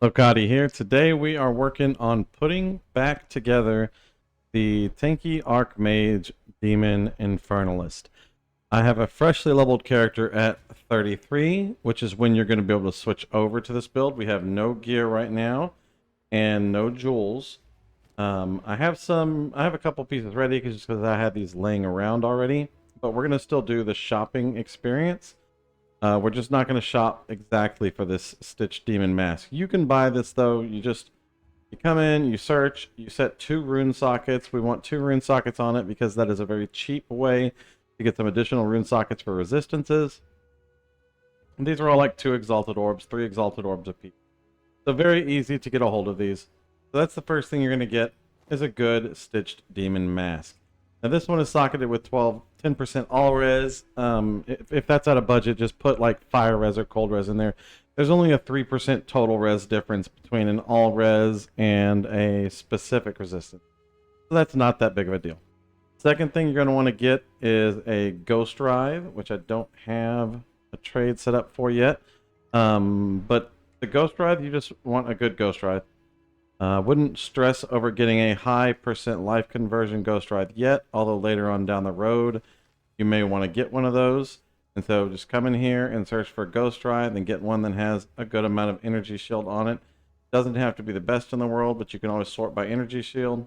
Lokati here. Today we are working on putting back together the tanky Archmage Demon Infernalist. I have a freshly leveled character at 33, which is when you're going to be able to switch over to this build. We have no gear right now and no jewels. I have a couple pieces ready just because I had these laying around already, but we're going to still do the shopping experience. We're just not going to shop exactly for this Stitch Demon Mask. You can buy this though. You come in, you search, you set 2 rune sockets. We want 2 rune sockets on it because that is a very cheap way to get some additional rune sockets for resistances. And these are all like 2 exalted orbs, 3 exalted orbs apiece. So very easy to get a hold of these. So that's the first thing you're going to get is a good Stitched Demon Mask. Now this one is socketed with 10% all res. If that's out of budget, just put like fire res or cold res in there. There's only a 3% total res difference between an all res and a specific resistance. So that's not that big of a deal. Second thing you're going to want to get is a Ghost Ride, which I don't have a trade set up for yet. But the Ghost Ride, you just want a good Ghost Ride. Wouldn't stress over getting a high % life conversion Ghost Ride yet, although later on down the road you may want to get one of those. And so just come in here and search for Ghost Ride and get one that has a good amount of energy shield on it. Doesn't have to be the best in the world, but you can always sort by energy shield.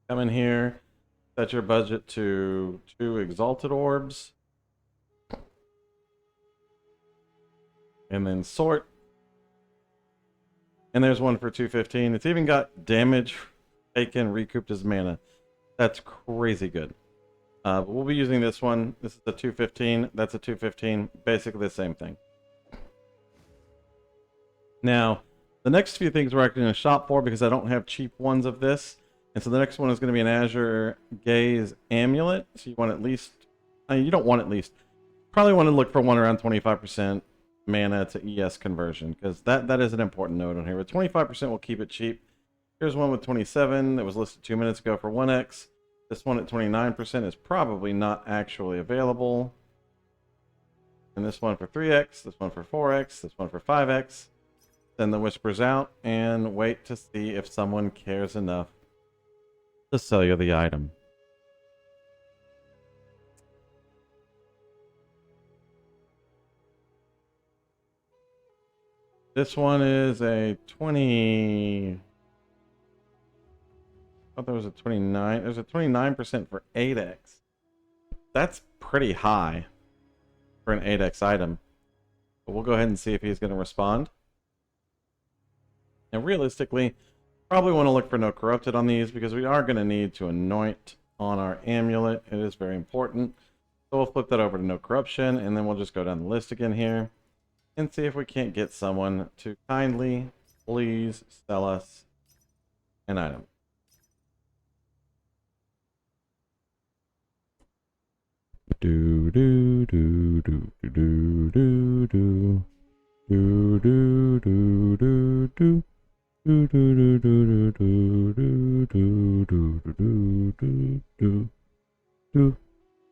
Come in here, set your budget to 2 exalted orbs, and then sort. And there's one for 215. It's even got damage taken, recouped as mana. That's crazy good. But we'll be using this one. This is a 215. That's a 215. Basically the same thing. Now, the next few things we're actually going to shop for because I don't have cheap ones of this. And so the next one is going to be an Azure Gaze Amulet. So you want at least, you don't want at least, probably want to look for one around 25% mana to ES conversion, because that is an important note on here. But 25% will keep it cheap. Here's one with 27 that was listed 2 minutes ago for 1x. This one at 29% is probably not actually available. And this one for 3x, this one for 4x, this one for 5x. Send the whispers out and wait to see if someone cares enough to sell you the item. This one is a 20. I thought there was a 29. There's a 29% for 8x. That's pretty high for an 8x item. But we'll go ahead and see if he's going to respond. And realistically, probably want to look for no corrupted on these because we are going to need to anoint on our amulet. It is very important. So we'll flip that over to no corruption, and then we'll just go down the list again here and see if we can't get someone to kindly please sell us an item. Do do do do do do do do do do do do. Do do do do do do do do do do do do do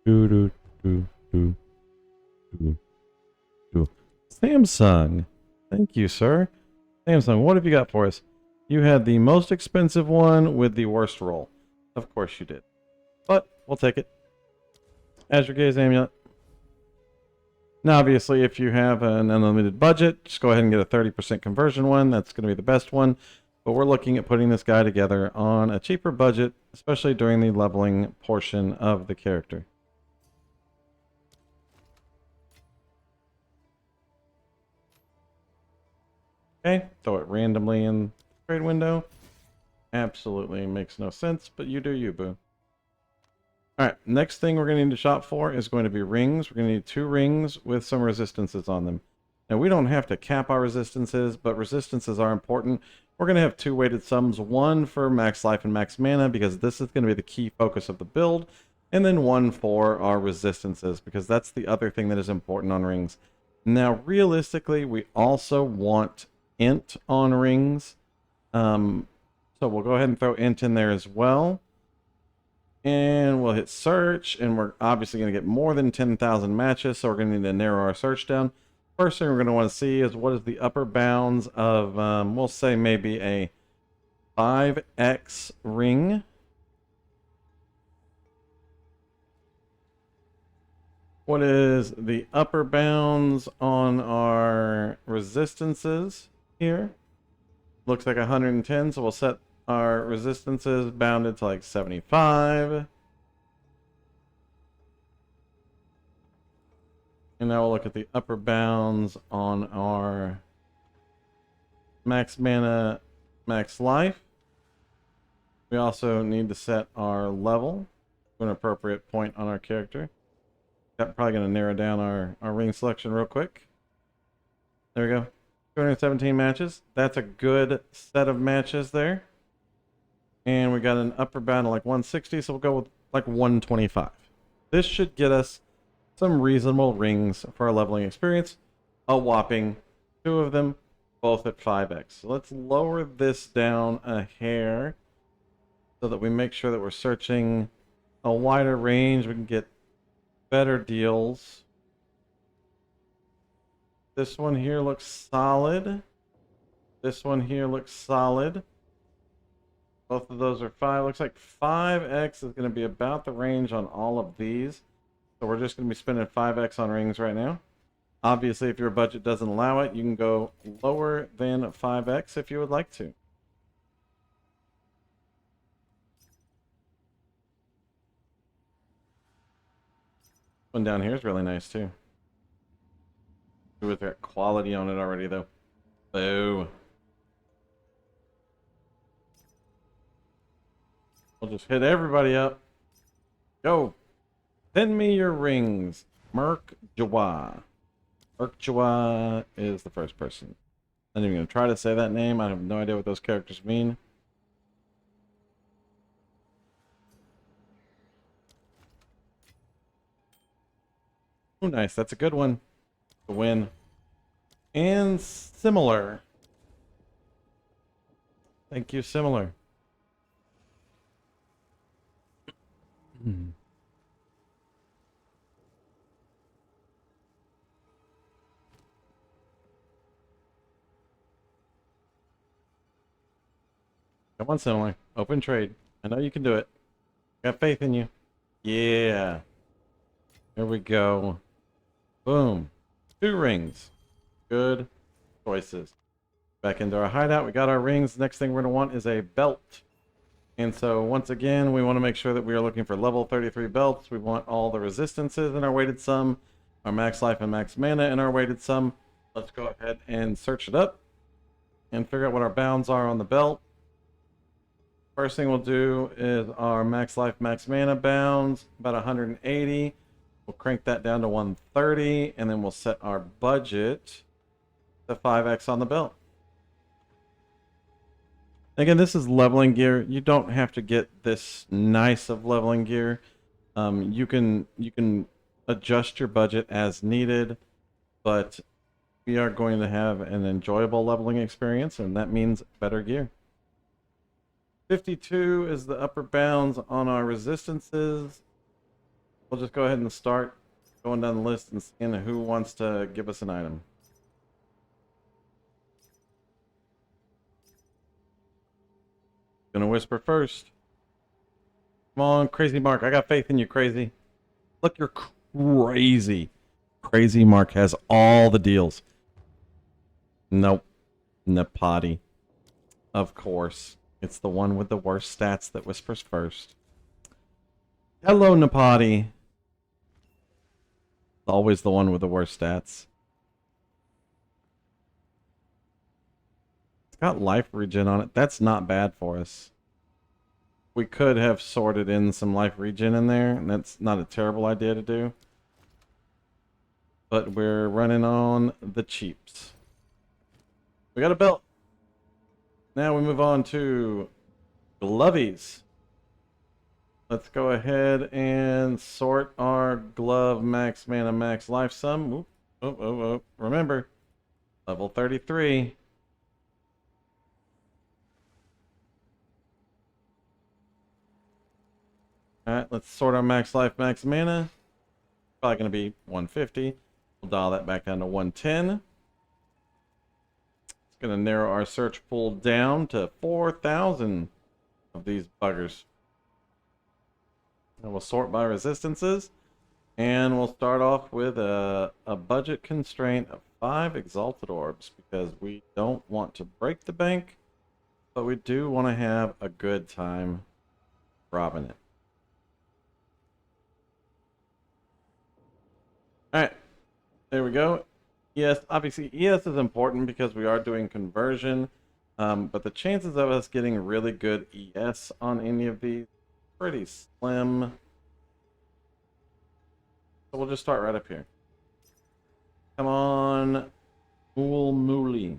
do do do do. Samsung, thank you, sir. Samsung, what have you got for us? You had the most expensive one with the worst roll. Of course you did, but we'll take it. Azure Gaze Amulet. Now, obviously, if you have an unlimited budget, just go ahead and get a 30% conversion one. That's going to be the best one. But we're looking at putting this guy together on a cheaper budget, especially during the leveling portion of the character. Okay, throw it randomly in the trade window. Absolutely makes no sense, but you do you, boo. Alright, next thing we're going to need to shop for is going to be rings. We're going to need 2 rings with some resistances on them. Now, we don't have to cap our resistances, but resistances are important. We're going to have 2 weighted sums, one for max life and max mana, because this is going to be the key focus of the build, and then one for our resistances, because that's the other thing that is important on rings. Now, realistically, we also want int on rings, so we'll go ahead and throw int in there as well. And we'll hit search, and we're obviously going to get more than 10,000 matches, so we're going to need to narrow our search down. First thing we're going to want to see is what is the upper bounds of, we'll say maybe a 5x ring. What is the upper bounds on our resistances here? Looks like 110, so we'll set our resistances bounded to like 75. And now we'll look at the upper bounds on our max mana, max life. We also need to set our level to an appropriate point on our character. That's probably going to narrow down our ring selection real quick. There we go. 217 matches. That's a good set of matches there. And we got an upper bound of like 160, so we'll go with like 125. This should get us some reasonable rings for our leveling experience. A whopping 2 of them, both at 5x. So let's lower this down a hair so that we make sure that we're searching a wider range. We can get better deals. This one here looks solid. This one here looks solid. Both of those are 5. Looks like 5x is going to be about the range on all of these. So we're just going to be spending 5x on rings right now. Obviously, if your budget doesn't allow it, you can go lower than 5x if you would like to. One down here is really nice too. With that quality on it already though. Boo. We'll just hit everybody up. Go. Send me your rings. Merc Jawa. Merc Jawa is the first person. I'm not even going to try to say that name. I have no idea what those characters mean. Oh, nice. That's a good one. The win. And similar. Thank you, similar. Come on, similar. Open trade. I know you can do it. Got faith in you. Yeah. Here we go. Boom. 2 rings. Good choices. Back into our hideout. We got our rings. Next thing we're going to want is a belt. And so once again, we want to make sure that we are looking for level 33 belts. We want all the resistances in our weighted sum, our max life and max mana in our weighted sum. Let's go ahead and search it up and figure out what our bounds are on the belt. First thing we'll do is our max life, max mana bounds, about 180. We'll crank that down to 130, and then we'll set our budget to 5x on the belt. Again, this is leveling gear. You don't have to get this nice of leveling gear. You can adjust your budget as needed, but we are going to have an enjoyable leveling experience, and that means better gear. 52 is the upper bounds on our resistances. We'll just go ahead and start going down the list and seeing who wants to give us an item. Gonna whisper first. Come on, Crazy Mark. I got faith in you, Crazy. Look, you're crazy. Crazy Mark has all the deals. Nope. Napati. Of course. It's the one with the worst stats that whispers first. Hello, Napati. Always the one with the worst stats. It's got life regen on it. That's not bad for us. We could have sorted in some life regen in there, and that's not a terrible idea to do. But we're running on the cheaps. We got a belt. Now we move on to glovies. Let's go ahead and sort our glove max mana max life sum. Oop. Oh. Remember, level 33. Alright, let's sort our max life max mana. Probably going to be 150. We'll dial that back down to 110. It's going to narrow our search pool down to 4,000 of these buggers. And we'll sort by resistances. And we'll start off with a budget constraint of 5 Exalted Orbs, because we don't want to break the bank, but we do want to have a good time robbing it. Alright, there we go. Yes, obviously ES is important because we are doing conversion, but the chances of us getting really good ES on any of these are pretty slim. So we'll just start right up here. Come on, Muley.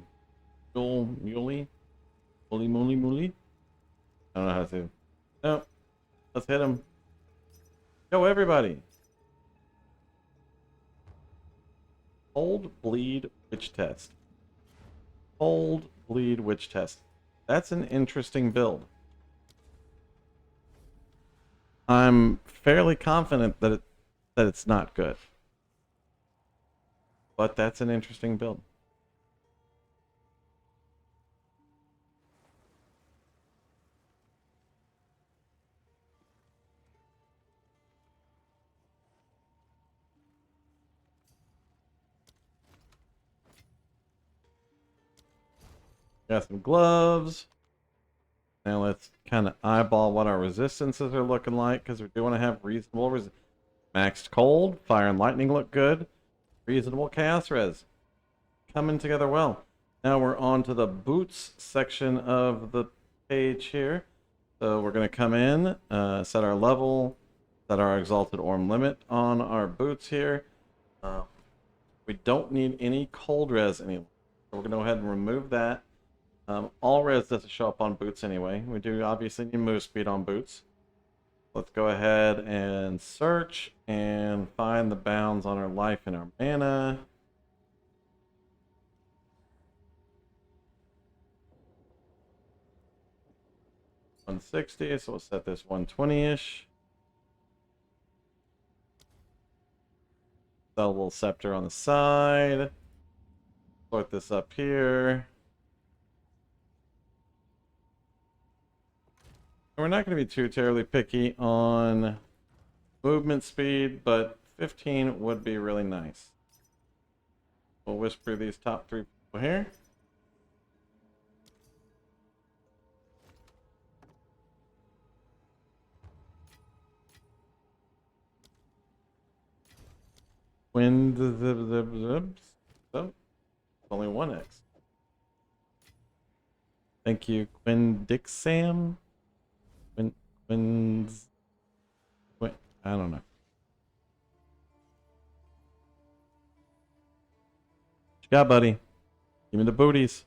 Muley? Muley? I don't know how to. No, let's hit him. Go, everybody. Hold, bleed, witch test. Hold, bleed, witch test. That's an interesting build. I'm fairly confident that it's not good. But that's an interesting build. Got some gloves. Now let's kind of eyeball what our resistances are looking like, because we do want to have reasonable maxed cold. Fire and lightning look good. Reasonable chaos res. Coming together well. Now we're on to the boots section of the page here. So we're going to come in, set our level, set our exalted orm limit on our boots here. We don't need any cold res anymore. So we're going to go ahead and remove that. All res doesn't show up on boots anyway. We do obviously need move speed on boots. Let's go ahead and search and find the bounds on our life and our mana. $160, so we'll set this 120-ish. Set a little scepter on the side. Sort this up here. We're not going to be too terribly picky on movement speed, but 15 would be really nice. We'll whisper these top 3 people here. Wind zip zip zips. Oh, only 1x. Thank you, Quindixam. I don't know. What you got, buddy? Give me the booties.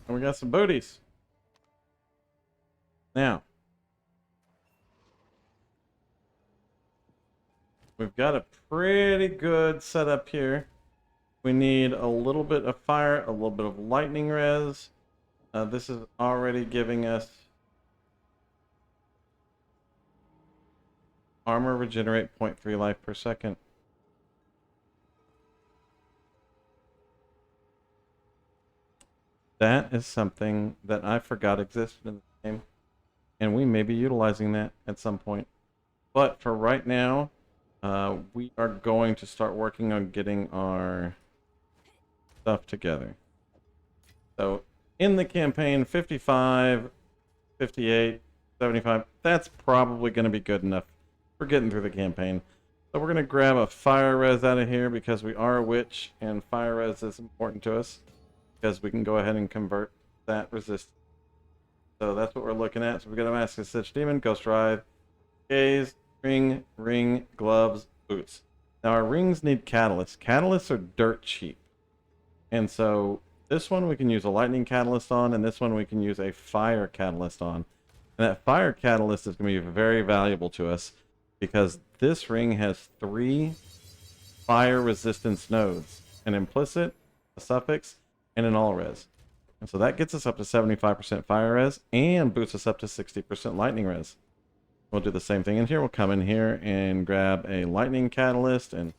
And we got some booties. Now, we've got a pretty good setup here. We need a little bit of fire, a little bit of lightning res. This is already giving us armor regenerate 0.3 life per second. That is something that I forgot existed in the game, and we may be utilizing that at some point. But for right now, we are going to start working on getting our stuff together. So in the campaign, 55, 58, 75, that's probably going to be good enough for getting through the campaign. So we're going to grab a fire res out of here because we are a witch and fire res is important to us because we can go ahead and convert that resistance. So that's what we're looking at. So we've got a Mask of Stitch Demon, Ghost Ride, Gaze, ring, gloves, boots. Now our rings need catalysts. Catalysts are dirt cheap. And so this one we can use a lightning catalyst on, and this one we can use a fire catalyst on. And that fire catalyst is going to be very valuable to us because this ring has 3 fire resistance nodes, an implicit, a suffix, and an all res. And so that gets us up to 75% fire res and boosts us up to 60% lightning res. We'll do the same thing in here. We'll come in here and grab a lightning catalyst and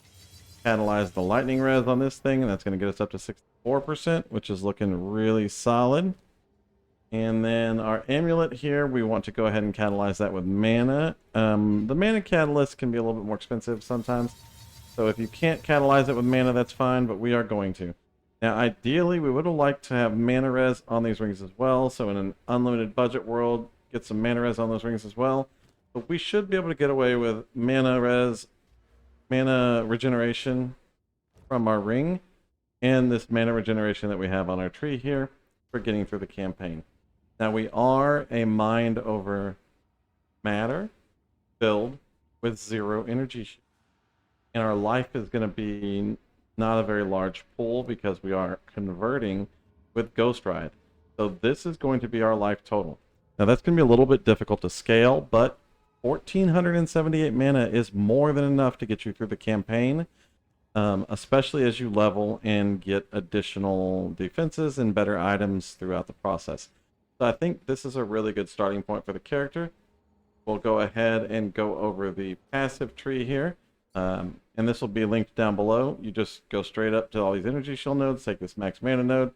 catalyze the lightning res on this thing. And that's going to get us up to 64%, which is looking really solid. And then our amulet here, we want to go ahead and catalyze that with mana. The mana catalyst can be a little bit more expensive sometimes. So if you can't catalyze it with mana, that's fine, but we are going to. Now, ideally, we would have liked to have mana res on these rings as well. So in an unlimited budget world, get some mana res on those rings as well. But we should be able to get away with mana res, mana regeneration from our ring, and this mana regeneration that we have on our tree here for getting through the campaign. Now, we are a mind over matter build with 0 energy. And our life is going to be not a very large pool because we are converting with Ghost Ride. So this is going to be our life total. Now, that's going to be a little bit difficult to scale, but 1,478 mana is more than enough to get you through the campaign, especially as you level and get additional defenses and better items throughout the process. So I think this is a really good starting point for the character. We'll go ahead and go over the passive tree here. And this will be linked down below. You just go straight up to all these energy shield nodes, take this max mana node,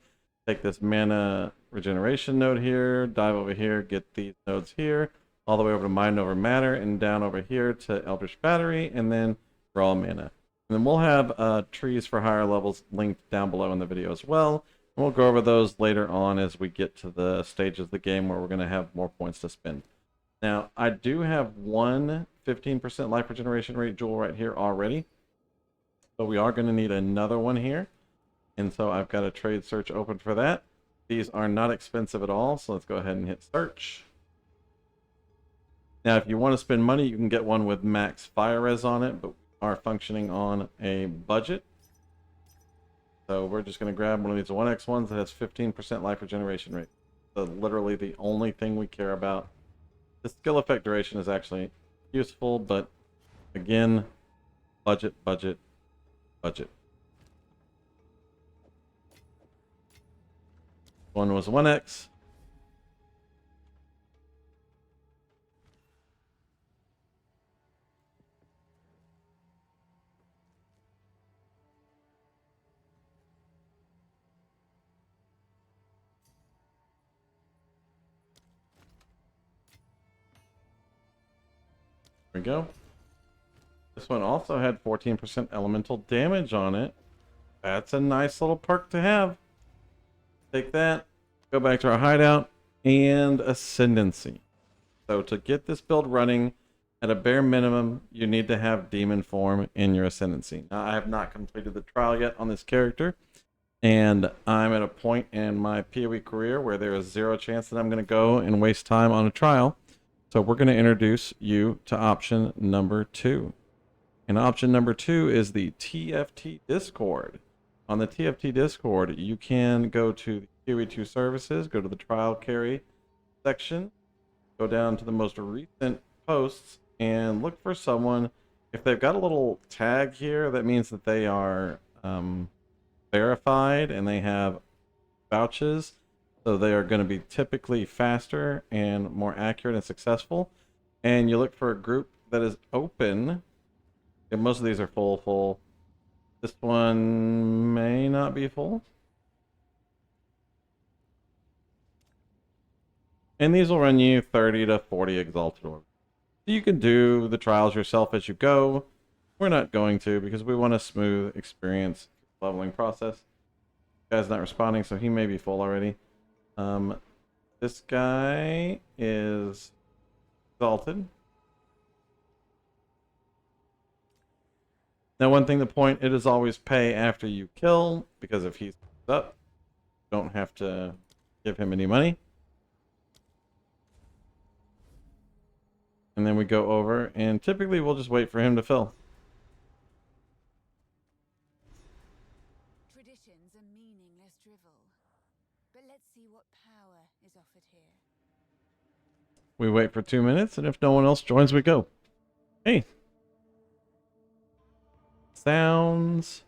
take this mana regeneration node here, dive over here, get these nodes here, all the way over to mind over matter, and down over here to Eldritch Battery, and then raw mana. And then we'll have trees for higher levels linked down below in the video as well. And we'll go over those later on as we get to the stages of the game where we're going to have more points to spend. Now, I do have one 15% life regeneration rate jewel right here already. So we are going to need another one here. And so I've got a trade search open for that. These are not expensive at all, so let's go ahead and hit search. Now, if you want to spend money, you can get one with max fire res on it, but we are functioning on a budget. So we're just going to grab one of these 1x ones that has 15% life regeneration rate. So literally the only thing we care about. The skill effect duration is actually useful, but again, budget, budget, budget. One was 1x. There we go. This one also had 14% elemental damage on it. That's a nice little perk to have. Take that, go back to our hideout, and Ascendancy. So to get this build running, at a bare minimum, you need to have demon form in your Ascendancy. Now, I have not completed the trial yet on this character, and I'm at a point in my PoE career where there is 0 chance that I'm going to go and waste time on a trial. So we're going to introduce you to option number 2. And option number 2 is the TFT Discord. On the TFT Discord, you can go to the PoE2 services, go to the trial carry section, go down to the most recent posts, and look for someone. If they've got a little tag here, that means that they are verified and they have vouchers. So they are going to be typically faster and more accurate and successful. And you look for a group that is open. And most of these are full. This one may not be full. And these will run you 30 to 40 exalted orbs. You can do the trials yourself as you go. We're not going to because we want a smooth experience leveling process. This guy's not responding, so he may be full already. This guy is exalted. Now, one thing to point, it is always pay after you kill, because if he's up, you don't have to give him any money. And then we go over, and typically we'll just wait for him to fill. Traditions are meaningless drivel, but let's see what power is offered here. We wait for 2 minutes, and if no one else joins, we go. Hey. Sounds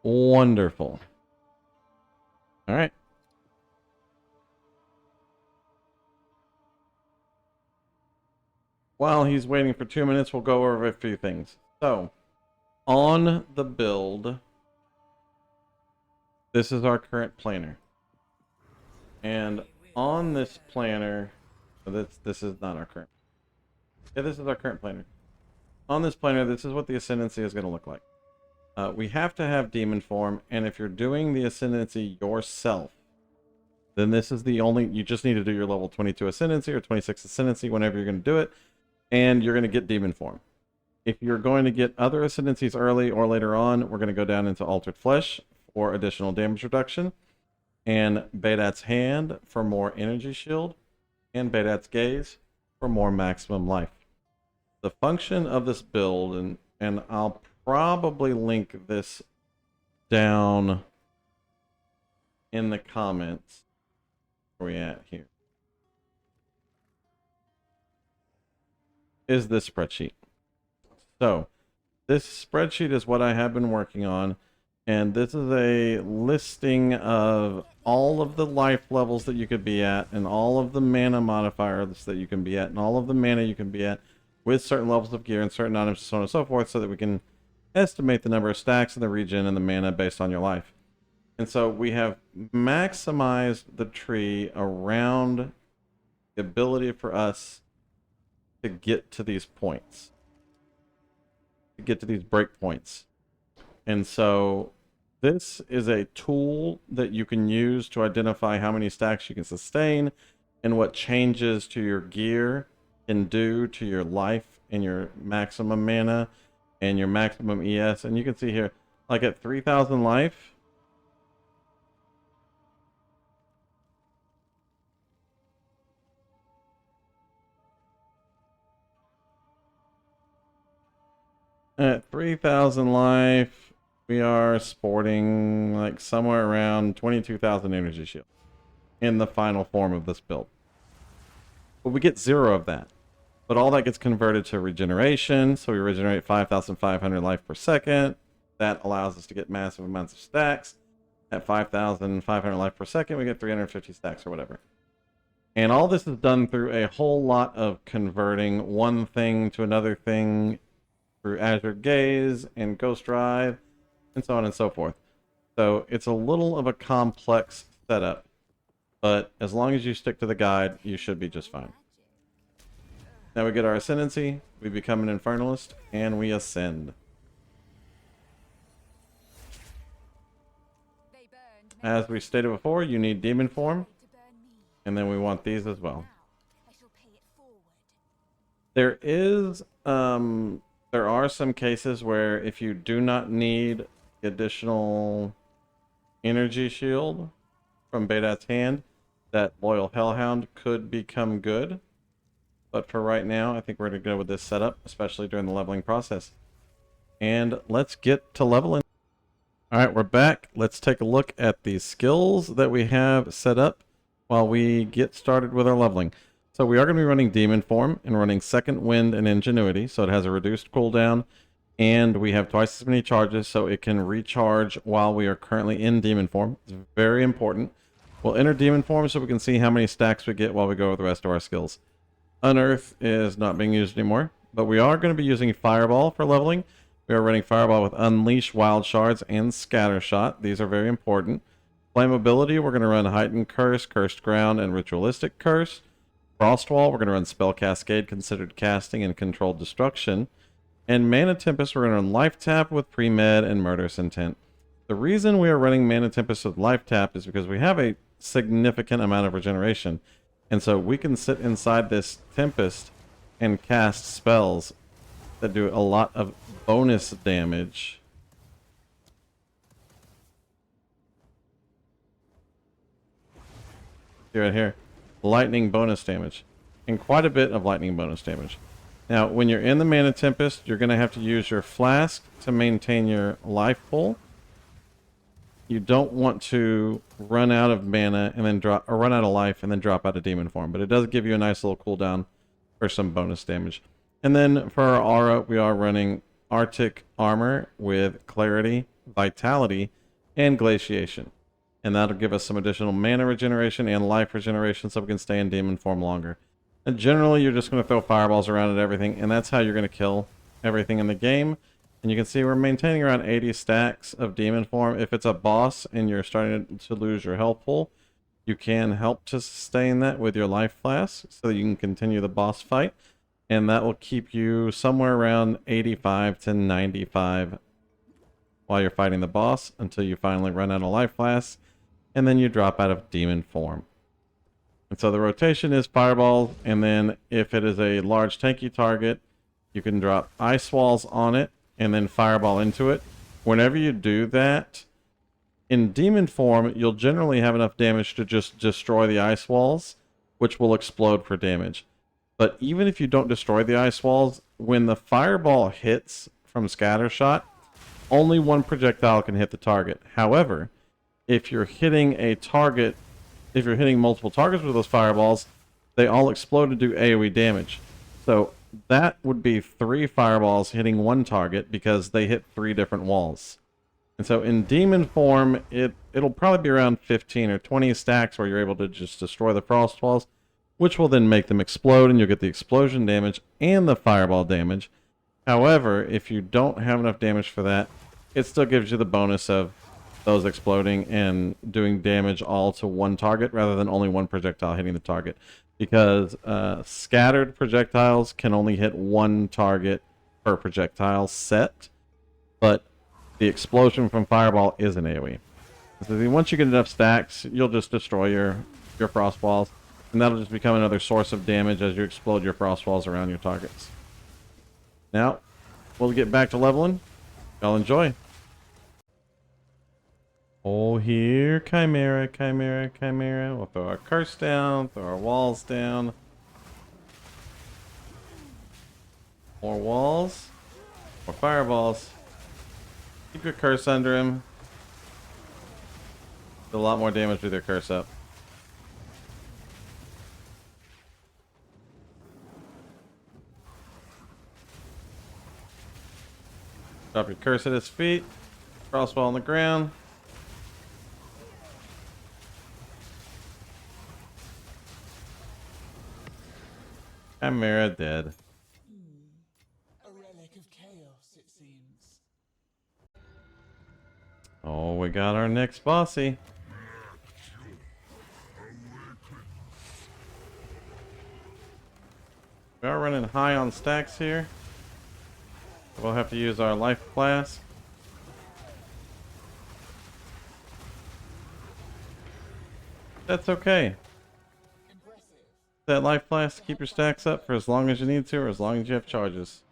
wonderful. All right. while he's waiting for 2 minutes, we'll go over a few things. So, on the build, this is our current planner. And on this planner, this is not our current. Yeah, this is our current planner. On this planner, this is what the Ascendancy is going to look like. We have to have demon form, and if you're doing the Ascendancy yourself, then this is the only, you just need to do your level 22 Ascendancy or 26 Ascendancy whenever you're going to do it, and you're going to get demon form. If you're going to get other Ascendancies early or later on, we're going to go down into Altered Flesh for additional damage reduction, and Baydat's Hand for more energy shield, and Baydat's Gaze for more maximum life. The function of this build, and I'll probably link this down in the comments. Where we at here? Is this spreadsheet. So, this spreadsheet is what I have been working on, and this is a listing of all of the life levels that you could be at, and all of the mana modifiers that you can be at, and all of the mana you can be at, with certain levels of gear and certain items, so on and so forth, so that we can estimate the number of stacks in the region and the mana based on your life. And so we have maximized the tree around the ability for us to get to these points, to get to these breakpoints. And so this is a tool that you can use to identify how many stacks you can sustain and what changes to your gear can do to your life and your maximum mana and your maximum ES. And you can see here, like at 3,000 life, at 3,000 life, we are sporting like somewhere around 22,000 energy shield in the final form of this build. But we get 0 of that. But all that gets converted to regeneration, so we regenerate 5,500 life per second. That allows us to get massive amounts of stacks. At 5,500 life per second, we get 350 stacks or whatever. And all this is done through a whole lot of converting one thing to another thing through Azure Gaze and Ghost Drive, and so on and so forth. So it's a little of a complex setup, but as long as you stick to the guide, you should be just fine. Now we get our Ascendancy, we become an Infernalist, and we ascend. As we stated before, you need demon form, and then we want these as well. There are some cases where if you do not need additional energy shield from Baydat's Hand, that Loyal Hellhound could become good. But for right now, I think we're going to go with this setup, especially during the leveling process. And let's get to leveling. Alright, we're back. Let's take a look at the skills that we have set up while we get started with our leveling. So we are going to be running Demon Form and running Second Wind and Ingenuity, so it has a reduced cooldown, and we have twice as many charges, so it can recharge while we are currently in Demon Form. It's very important. We'll enter Demon Form so we can see how many stacks we get while we go over the rest of our skills. Unearth is not being used anymore, but we are going to be using Fireball for leveling. We are running Fireball with Unleash, Wild Shards, and Scatter Shot. These are very important. Flammability, we're going to run Heightened Curse, Cursed Ground, and Ritualistic Curse. Frostwall, we're going to run Spell Cascade, Considered Casting, and Controlled Destruction. And Mana Tempest, we're going to run Life Tap with Pre-Med and Murderous Intent. The reason we are running Mana Tempest with Life Tap is because we have a significant amount of regeneration. And so we can sit inside this Tempest and cast spells that do a lot of bonus damage. See right here. Lightning bonus damage. And quite a bit of lightning bonus damage. Now, when you're in the Mana Tempest, you're going to have to use your flask to maintain your life pool. You don't want to run out of mana and then drop, or run out of life and then drop out of demon form, but it does give you a nice little cooldown for some bonus damage. And then for our aura, we are running Arctic Armor with Clarity, Vitality, and Glaciation. And that'll give us some additional mana regeneration and life regeneration so we can stay in demon form longer. And generally, you're just going to throw fireballs around at everything, and that's how you're going to kill everything in the game. And you can see we're maintaining around 80 stacks of demon form. If it's a boss and you're starting to lose your health pool, you can help to sustain that with your life flask so that you can continue the boss fight. And that will keep you somewhere around 85 to 95 while you're fighting the boss until you finally run out of life flasks, and then you drop out of demon form. And so the rotation is fireball, and then if it is a large tanky target, you can drop ice walls on it and then fireball into it. Whenever you do that, in demon form, you'll generally have enough damage to just destroy the ice walls, which will explode for damage. But even if you don't destroy the ice walls, when the fireball hits from scatter shot, only one projectile can hit the target. However, if you're hitting a target, if you're hitting multiple targets with those fireballs, they all explode to do AoE damage. So that would be 3 fireballs hitting one target because they hit 3 different walls. And so in demon form, it'll probably be around 15 or 20 stacks where you're able to just destroy the frost walls, which will then make them explode, and you'll get the explosion damage and the fireball damage. However, if you don't have enough damage for that, it still gives you the bonus of those exploding and doing damage all to one target rather than only one projectile hitting the target. Because scattered projectiles can only hit one target per projectile set, but the explosion from fireball is an AoE. So once you get enough stacks, you'll just destroy your frost balls, and that'll just become another source of damage as you explode your frost walls around your targets. Now, we'll get back to leveling. Y'all enjoy. Oh, here, Chimera, Chimera, Chimera. We'll throw our curse down, throw our walls down. More walls. More fireballs. Keep your curse under him. Do a lot more damage with your curse up. Drop your curse at his feet. Crossbow on the ground. Chimera dead. A relic of chaos, it seems. Oh, we got our next bossy. We are running high on stacks here. We'll have to use our life flask. That's okay. That life flask to keep your stacks up for as long as you need to, or as long as you have charges.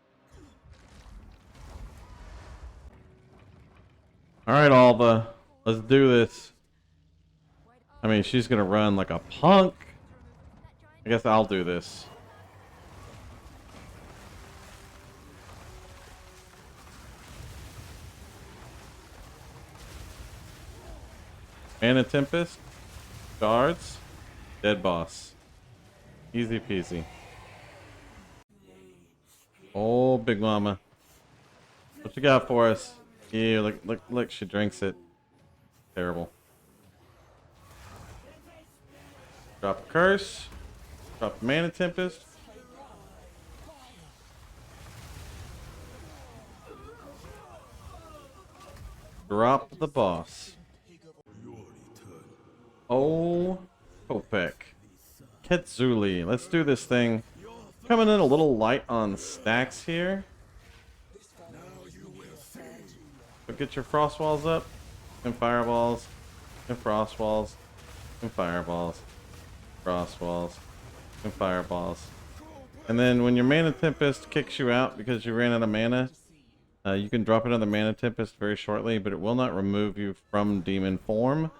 Alright, Alba. Let's do this. I mean, she's gonna run like a punk. I guess I'll do this. Mana Tempest. Guards. Dead boss. Easy peasy. Oh, Big Mama. What you got for us? Yeah, look, she drinks it. Terrible. Drop a curse. Drop a Mana Tempest. Drop the boss. Oh, Kopek. Ketsuli. Let's do this thing. Coming in a little light on stacks here. But get your frost walls up, and fireballs, and frost walls, and fireballs, frost walls, and fireballs. And then when your Mana Tempest kicks you out because you ran out of mana, you can drop another Mana Tempest very shortly, but it will not remove you from demon form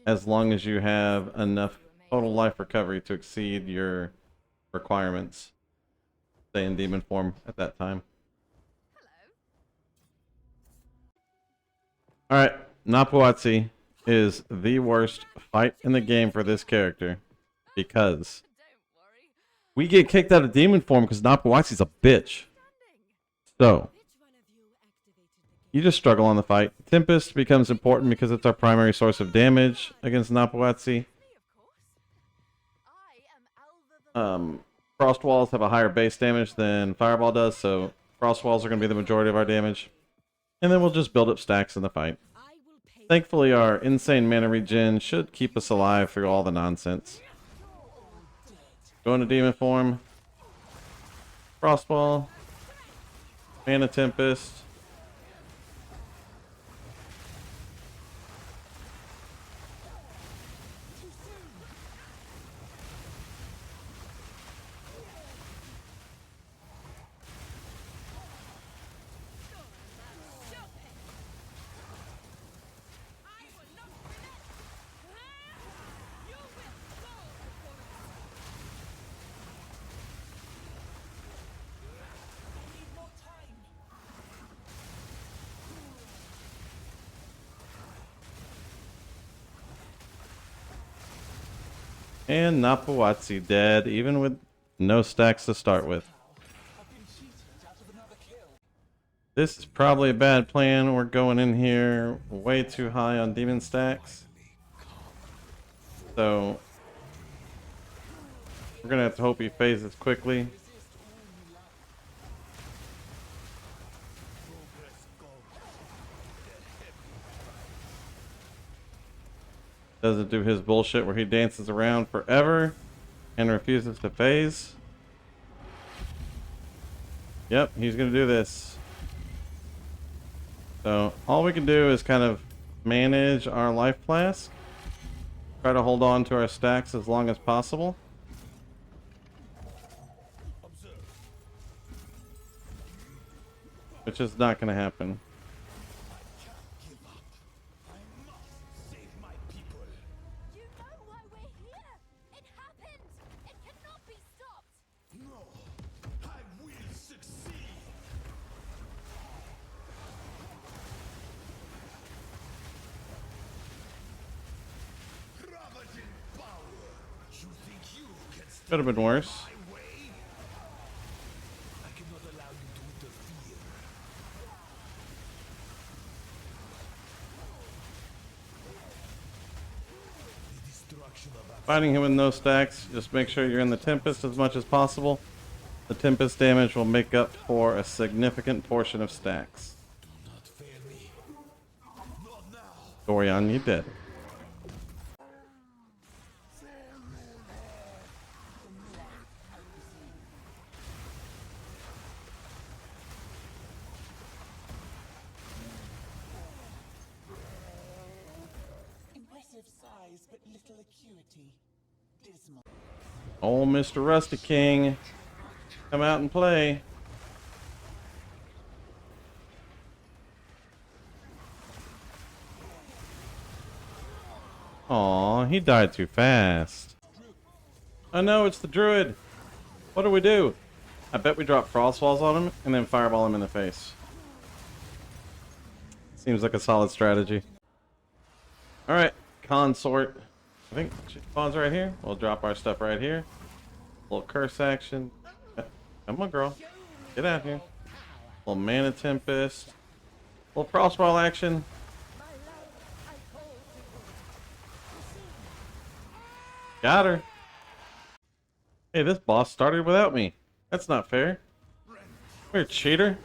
as long as you have enough total life recovery to exceed your requirements. Stay in demon form at that time. Alright, Napuatsi is the worst fight in the game for this character because we get kicked out of demon form because Napuatsi's a bitch. So, you just struggle on the fight. Tempest becomes important because it's our primary source of damage against Napuatsi. Frost walls have a higher base damage than Fireball does, so Frost walls are going to be the majority of our damage. And then we'll just build up stacks in the fight. Thankfully, our insane mana regen should keep us alive through all the nonsense. Go into demon form. Frostwall. Mana Tempest. And Napawatsi dead, even with no stacks to start with. This is probably a bad plan. We're going in here way too high on demon stacks. So we're going to have to hope he phases quickly. Doesn't do his bullshit where he dances around forever and refuses to phase. Yep, he's gonna do this. So all we can do is kind of manage our life flask. Try to hold on to our stacks as long as possible. Which is not gonna happen. Could have been worse. Fighting him with no stacks, just make sure you're in the Tempest as much as possible. The Tempest damage will make up for a significant portion of stacks. Dorian, you dead. Size, but little acuity. Dismal. Old Mr. Rusty King, come out and play. Aw, he died too fast. Oh no, it's the druid. What do we do? I bet we drop frost walls on him and then fireball him in the face. Seems like a solid strategy. Alright, consort. I think she spawns right here. We'll drop our stuff right here. Little curse action. Come on, girl. Get out here. Little mana tempest. Little crossball action. Got her. Hey, this boss started without me. That's not fair. We're a cheater.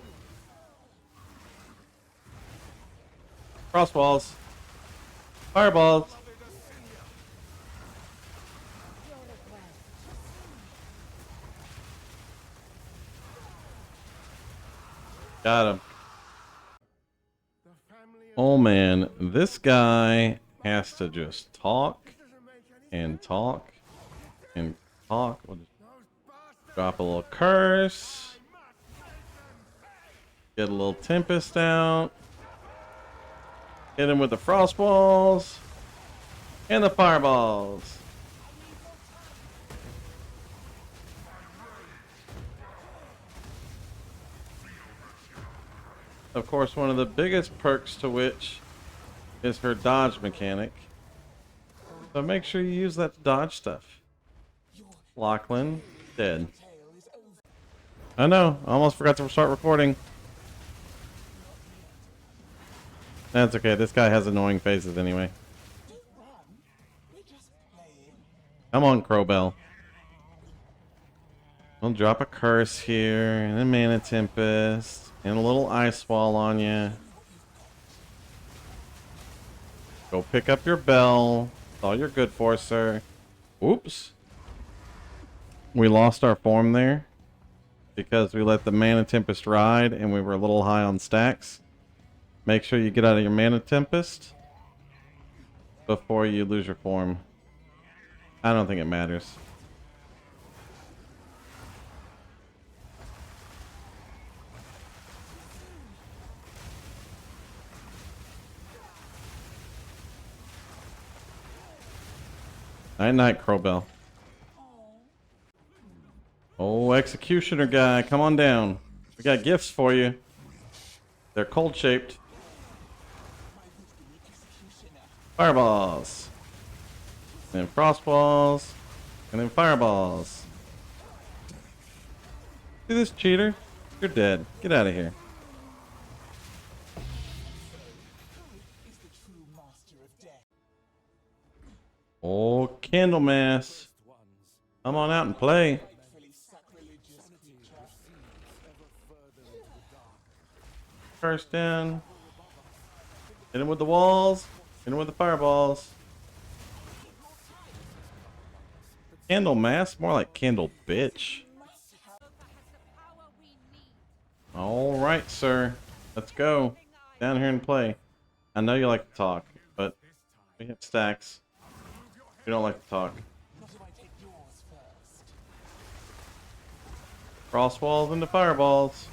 Crossballs. Fireballs. Got him. Oh man, this guy has to just talk and talk and talk. We'll just drop a little curse. Get a little tempest out. Hit him with the frost balls and the fireballs. Of course, one of the biggest perks to which is her dodge mechanic. So make sure you use that to dodge stuff. Lachlan, dead. I know, I almost forgot to start recording. That's okay, this guy has annoying faces anyway. Come on, Crowbell. We'll drop a curse here, and a mana tempest, and a little ice wall on you. Go pick up your bell. That's all you're good for, sir. Oops. We lost our form there because we let the mana tempest ride and we were a little high on stacks. Make sure you get out of your mana tempest before you lose your form. I don't think it matters. Night night, Crowbell. Oh, executioner guy, come on down. We got gifts for you. They're cold shaped. Fireballs. And then frost balls. And then fireballs. See this cheater? You're dead. Get out of here. Is the true master of death. Oh, Candlemass. Come on out and play. Rightfully sacrilegious creature. Curse down. Hit him with the walls. Hit him with the fireballs. Candlemass? More like Candle Bitch. Alright, sir. Let's go. Down here and play. I know you like to talk, but we have stacks. We don't like to talk. Not if I take yours first. Frost walls into fireballs.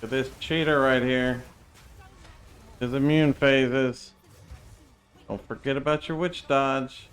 Look at this cheater right here. His immune phases. Don't forget about your witch dodge.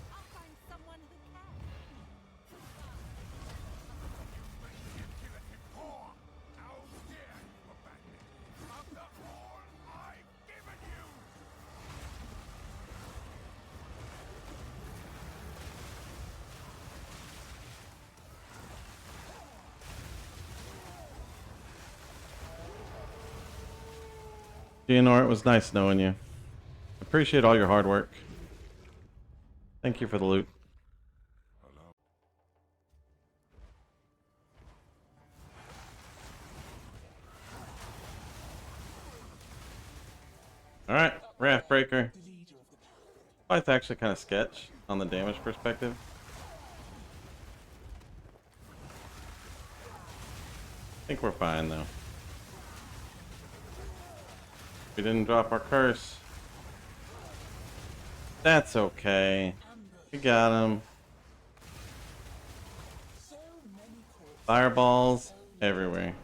GNR, it was nice knowing you. Appreciate all your hard work. Thank you for the loot. Alright, Wrathbreaker. The leader of the pack. Fight's actually kind of sketch on the damage perspective. I think we're fine though. We didn't drop our curse. That's okay. We got him. So many corpses. Fireballs everywhere.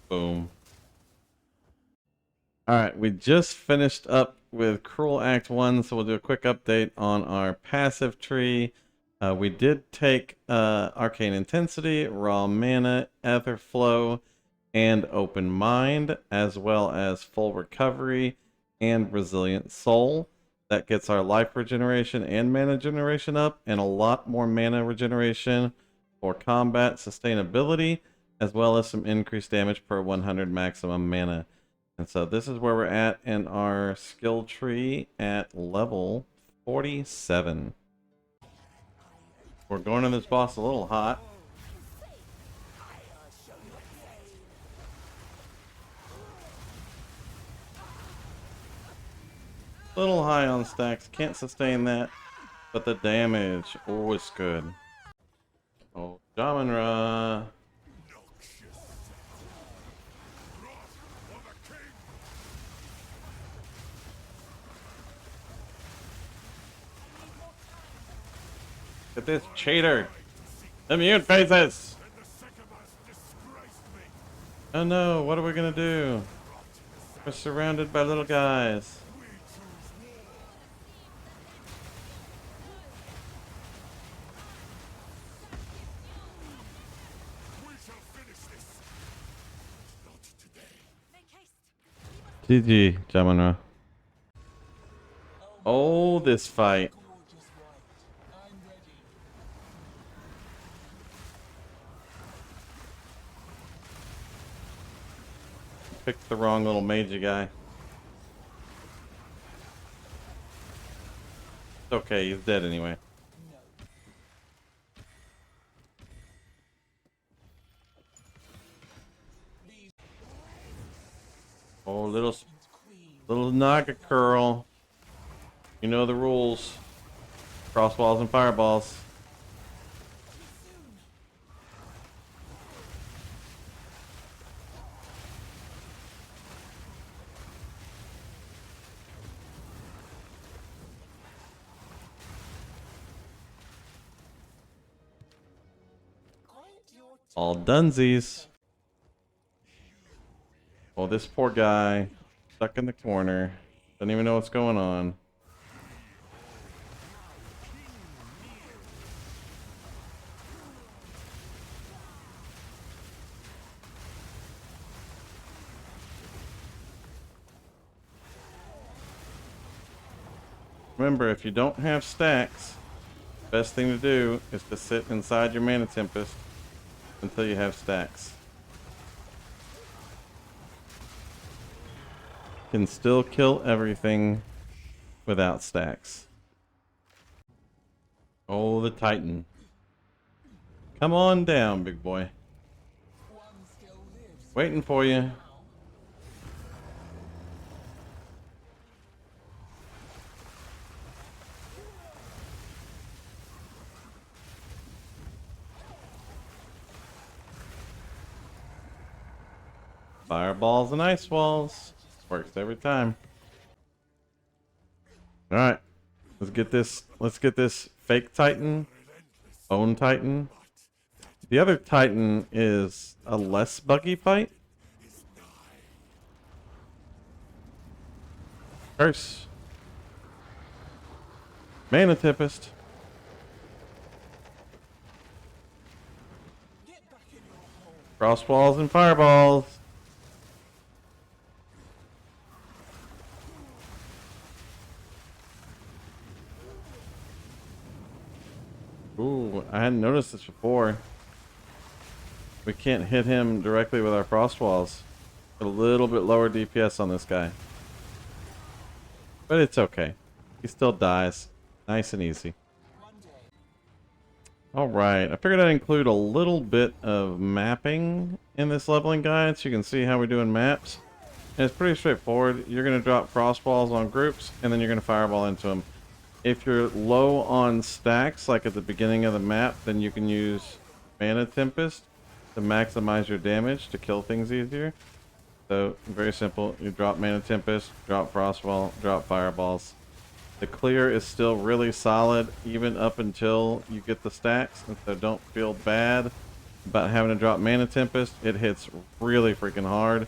Boom. Alright, we just finished up with Cruel Act 1, so we'll do a quick update on our passive tree. We did take Arcane Intensity, Raw Mana, Ether Flow, and Open Mind, as well as Full Recovery and Resilient Soul. That gets our life regeneration and mana generation up, and a lot more mana regeneration for combat sustainability, as well as some increased damage per 100 maximum mana. And so this is where we're at in our skill tree at level 47. We're going to this boss a little hot. Little high on stacks, can't sustain that, but the damage, oh, it's good. Oh, Jamanra. Look at this cheater. Immune phases. Oh no, what are we gonna do? We're surrounded by little guys. GG, Jamanra. Oh, this fight. Gorgeous white. I'm ready. Picked the wrong little mage guy. okay, he's dead anyway. No. These Oh, little queen. Naga curl. You know the rules. Crossballs and fireballs. Quiet your All dunsies. Oh, this poor guy. Stuck in the corner. Doesn't even know what's going on. Remember, if you don't have stacks, best thing to do is to sit inside your Mana Tempest until you have stacks. Can still kill everything without stacks. Oh, the Titan. Come on down, big boy. one still lives. Waiting for you. Fireballs and ice walls. Works every time. Alright. Let's get this fake Titan. Own Titan. The other Titan is a less buggy fight. Curse. Mana Tempest. Get back in your hole. Crossballs and fireballs. Ooh, I hadn't noticed this before. We can't hit him directly with our frost walls. A little bit lower DPS on this guy. But it's okay. He still dies. Nice and easy. One day. Alright, I figured I'd include a little bit of mapping in this leveling guide so you can see how we're doing maps. And it's pretty straightforward. You're going to drop frostballs on groups and then you're going to fireball into them. If you're low on stacks, like at the beginning of the map, then you can use Mana Tempest to maximize your damage to kill things easier. So, very simple. You drop Mana Tempest, drop Frostball, drop Fireballs. The clear is still really solid, even up until you get the stacks, and so don't feel bad about having to drop Mana Tempest. It hits really freaking hard,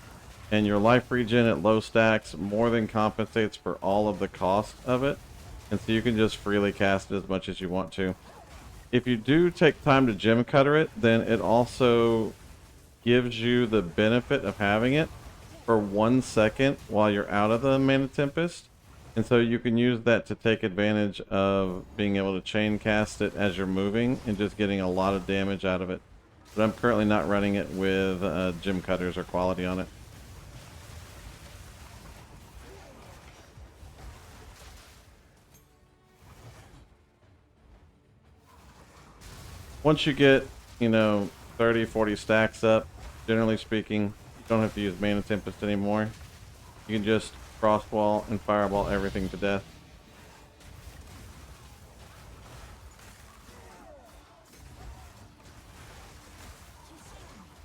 and your life regen at low stacks more than compensates for all of the cost of it. And so you can just freely cast it as much as you want to. If you do take time to gem cutter it, then it also gives you the benefit of having it for 1 second while you're out of the Mana Tempest. And so you can use that to take advantage of being able to chain cast it as you're moving and just getting a lot of damage out of it. But I'm currently not running it with gem cutters or quality on it. Once you get, 30, 40 stacks up, generally speaking, you don't have to use Mana Tempest anymore. You can just Frostwall and Fireball everything to death.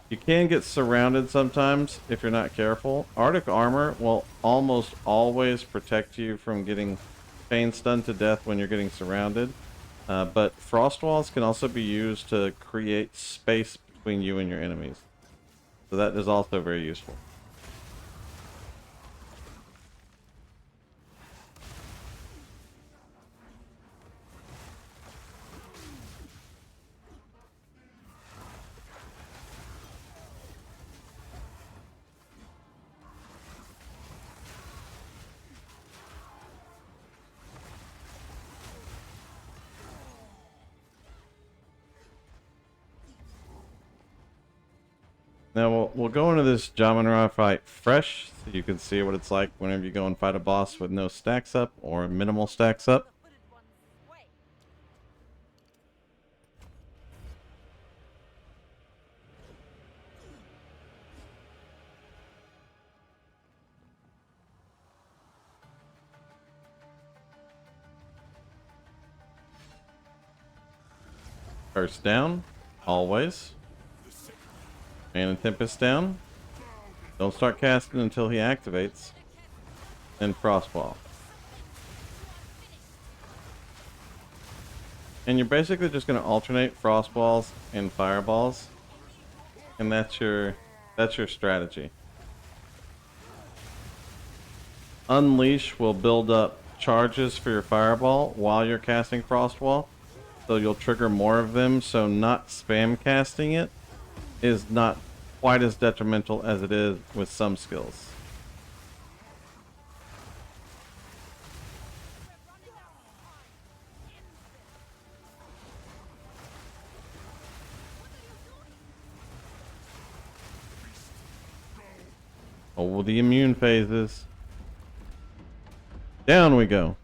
You can get surrounded sometimes if you're not careful. Arctic Armor will almost always protect you from getting chain stunned to death when you're getting surrounded. But frost walls can also be used to create space between you and your enemies. So that is also very useful. Now we'll go into this Jamanra fight fresh, so you can see what it's like whenever you go and fight a boss with no stacks up or minimal stacks up. Curse down, always. Mana Tempest down. Don't start casting until he activates. And Frostwall. And you're basically just going to alternate Frostballs and Fireballs. And that's your strategy. Unleash will build up charges for your Fireball while you're casting Frostwall. So you'll trigger more of them, so not spam casting it is not quite as detrimental as it is with some skills. Oh, the immune phases. Down we go.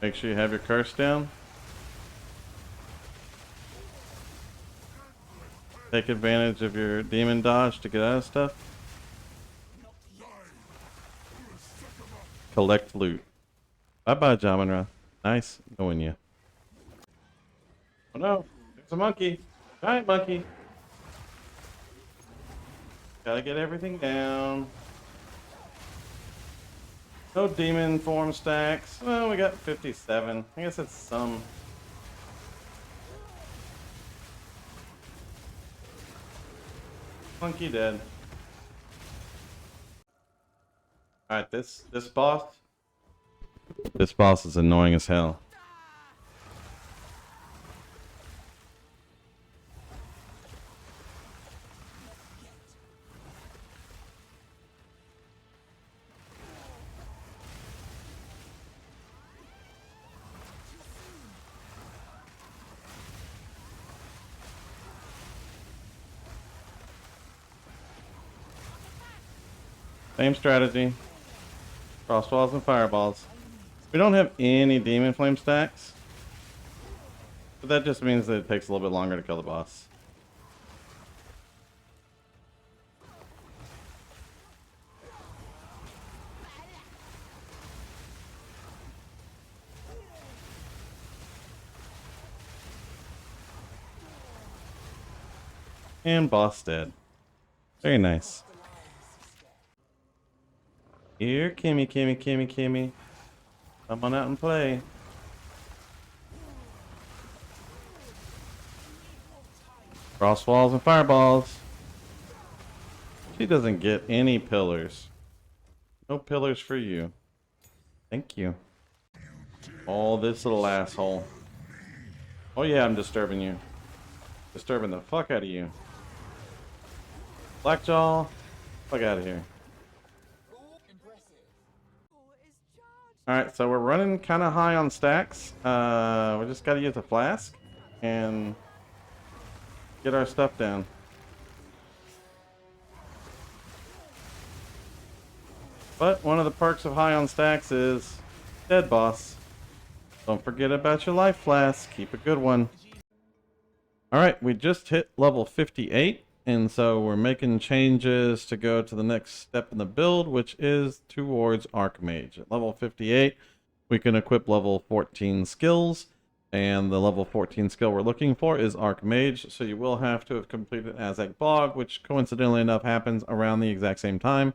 Make sure you have your curse down. Take advantage of your demon dodge to get out of stuff. Collect loot. Bye-bye, Jamanra. Nice knowing you. Oh no, there's a monkey. Giant monkey. Gotta get everything down. No demon form stacks. Well, we got 57. I guess it's some. Monkey dead. Alright, this boss. This boss is annoying as hell. Same strategy. Frostwalls and Fireballs. We don't have any Demon Flame stacks. But that just means that it takes a little bit longer to kill the boss. And boss dead. Very nice. Here, Kimmy, Kimmy, Kimmy, Kimmy. Come on out and play. Frostwalls and Fireballs. She doesn't get any pillars. No pillars for you. Thank you. Oh, this little asshole. Oh yeah, I'm disturbing you. Disturbing the fuck out of you. Blackjaw, fuck out of here. Alright, so we're running kind of high on stacks. We just got to use a flask and get our stuff down. But one of the perks of high on stacks is dead boss. Don't forget about your life flask. Keep a good one. Alright, we just hit level 58. And so we're making changes to go to the next step in the build, which is towards Archmage. At level 58, we can equip level 14 skills. And the level 14 skill we're looking for is Archmage. So you will have to have completed Azek Bog, which coincidentally enough happens around the exact same time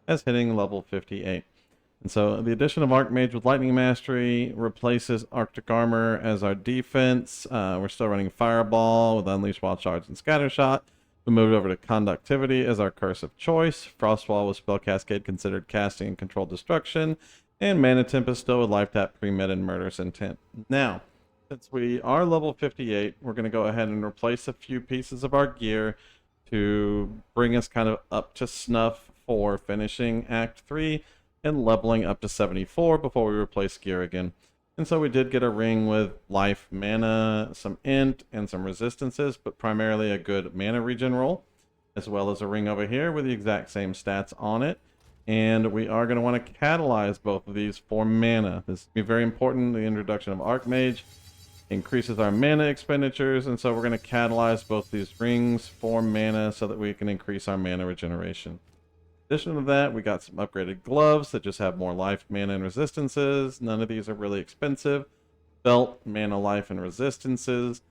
as hitting level 58. And so the addition of Archmage with Lightning Mastery replaces Arctic Armor as our defense. We're still running Fireball with Unleash Wild Charge and Scattershot. We moved over to Conductivity as our curse of choice. Frostwall with Spell Cascade considered casting and controlled destruction. And Mana Tempest still with Life Tap, Pre-Med, and Murderous Intent. Now, since we are level 58, we're going to go ahead and replace a few pieces of our gear to bring us kind of up to snuff for finishing Act 3 and leveling up to 74 before we replace gear again. And so we did get a ring with life, mana, some int, and some resistances, but primarily a good mana regen roll, as well as a ring over here with the exact same stats on it. And we are going to want to catalyze both of these for mana. This will be very important, the introduction of Archmage. increases our mana expenditures, and so we're going to catalyze both these rings for mana so that we can increase our mana regeneration. In addition to that, we got some upgraded gloves that just have more life, mana, and resistances. None of these are really expensive. Belt, mana, life, and resistances.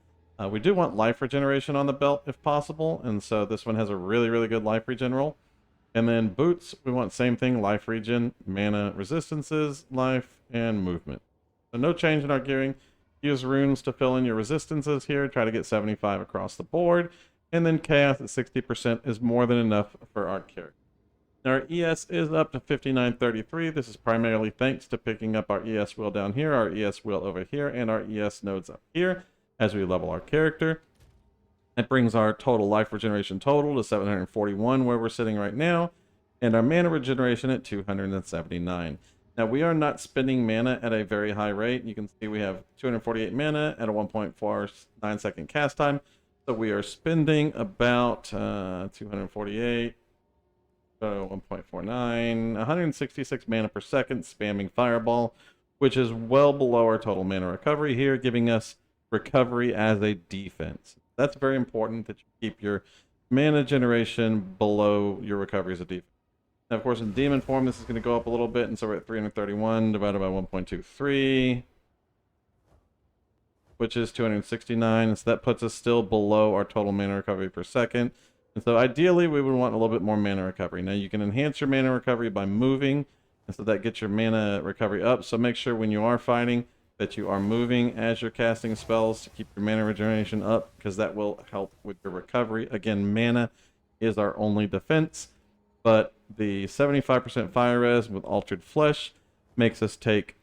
We do want life regeneration on the belt if possible, and so this one has a really good life regen roll. And then boots, we want same thing, life regen, mana, resistances, life, and movement. So no change in our gearing. Use runes to fill in your resistances here. Try to get 75 across the board. And then chaos at 60% is more than enough for our character. Our ES is up to 5933. This is primarily thanks to picking up our ES wheel down here, our ES wheel over here, and our ES nodes up here as we level our character. That brings our total life regeneration total to 741, where we're sitting right now, and our mana regeneration at 279. Now, we are not spending mana at a very high rate. You can see we have 248 mana at a 1.49 second cast time. So we are spending about 248, 1.49, 166 mana per second, spamming Fireball, which is well below our total mana recovery here, giving us recovery as a defense. That's very important that you keep your mana generation below your recovery as a defense. Now, of course, in demon form, this is going to go up a little bit, and so we're at 331 divided by 1.23, which is 269. So that puts us still below our total mana recovery per second. And so ideally, we would want a little bit more mana recovery. Now, you can enhance your mana recovery by moving, and so that gets your mana recovery up. So make sure when you are fighting that you are moving as you're casting spells to keep your mana regeneration up, because that will help with your recovery. Again, mana is our only defense, but the 75% fire res with Altered Flesh makes us take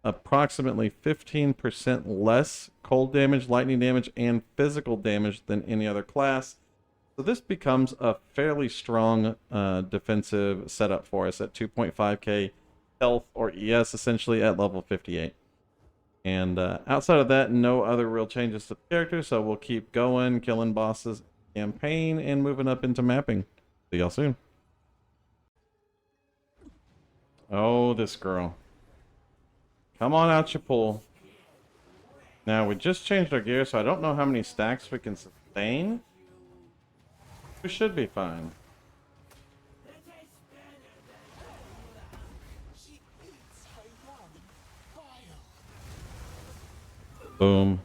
approximately 15% less cold damage, lightning damage, and physical damage than any other class. So this becomes a fairly strong defensive setup for us at 2.5k health or ES, essentially at level 58. And outside of that, no other real changes to the character, so we'll keep going, killing bosses, campaign, and moving up into mapping. See y'all soon. Oh, this girl. Come on out your pool. Now, we just changed our gear, so I don't know how many stacks we can sustain. We should be fine. Boom.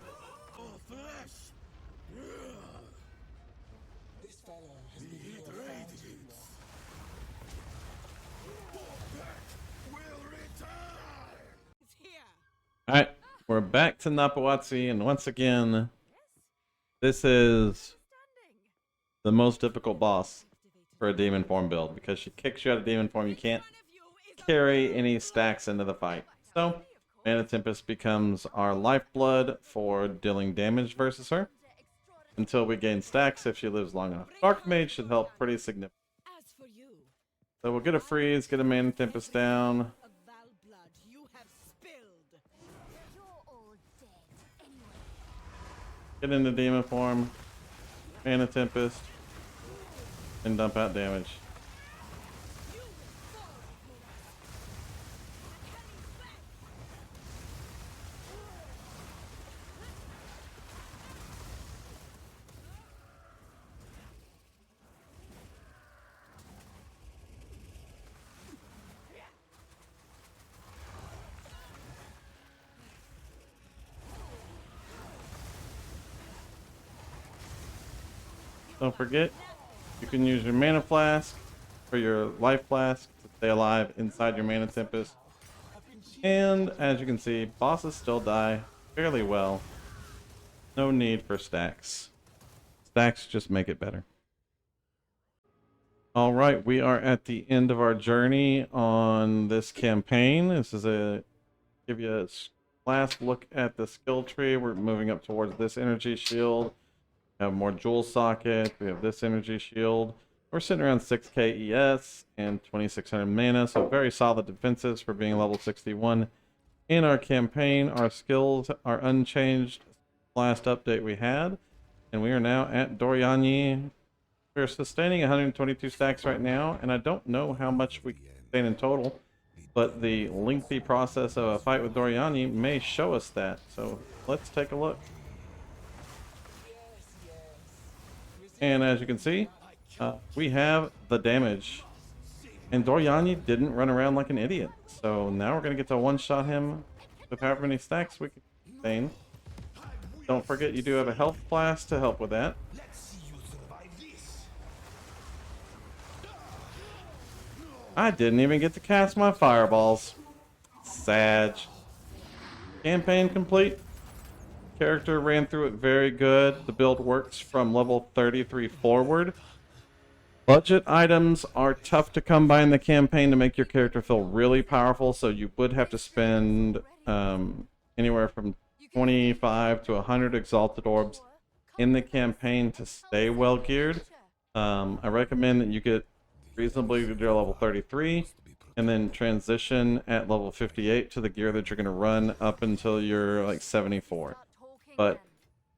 This fellow has been here for centuries. Alright, we're back to Napawatsi, and once again, this is the most difficult boss for a demon form build, because she kicks you out of demon form. You can't carry any stacks into the fight. So, Mana Tempest becomes our lifeblood for dealing damage versus her until we gain stacks if she lives long enough. Archmage should help pretty significantly. So we'll get a freeze, get a Mana Tempest down. Get into demon form, Mana Tempest, and dump out damage. Don't forget, you can use your Mana Flask for your Life Flask to stay alive inside your Mana Tempest. And as you can see, bosses still die fairly well. No need for stacks. Stacks just make it better. Alright, we are at the end of our journey on this campaign. This is give you a last look at the skill tree. We're moving up towards this energy shield. We have more jewel socket. We have this energy shield. We're sitting around 6k ES and 2600 mana, so very solid defenses for being level 61 in our campaign. Our skills are unchanged last update we had, and we are now at Doriani. We're sustaining 122 stacks right now, and I don't know how much we sustain in total, but the lengthy process of a fight with Doriani may show us that. So let's take a look. Yes, yes. And as you can see, we have the damage. And Doryani didn't run around like an idiot. So now we're going to get to one-shot him with however many stacks we can sustain. Don't forget you do have a health blast to help with that. Let's see you survive this. I didn't even get to cast my fireballs. Sag. Campaign complete. Character ran through it very good. The build works from level 33 forward. Budget items are tough to come by in the campaign to make your character feel really powerful, so you would have to spend anywhere from 25 to 100 exalted orbs in the campaign to stay well geared. I recommend that you get reasonably to your level 33 and then transition at level 58 to the gear that you're going to run up until you're like 74. But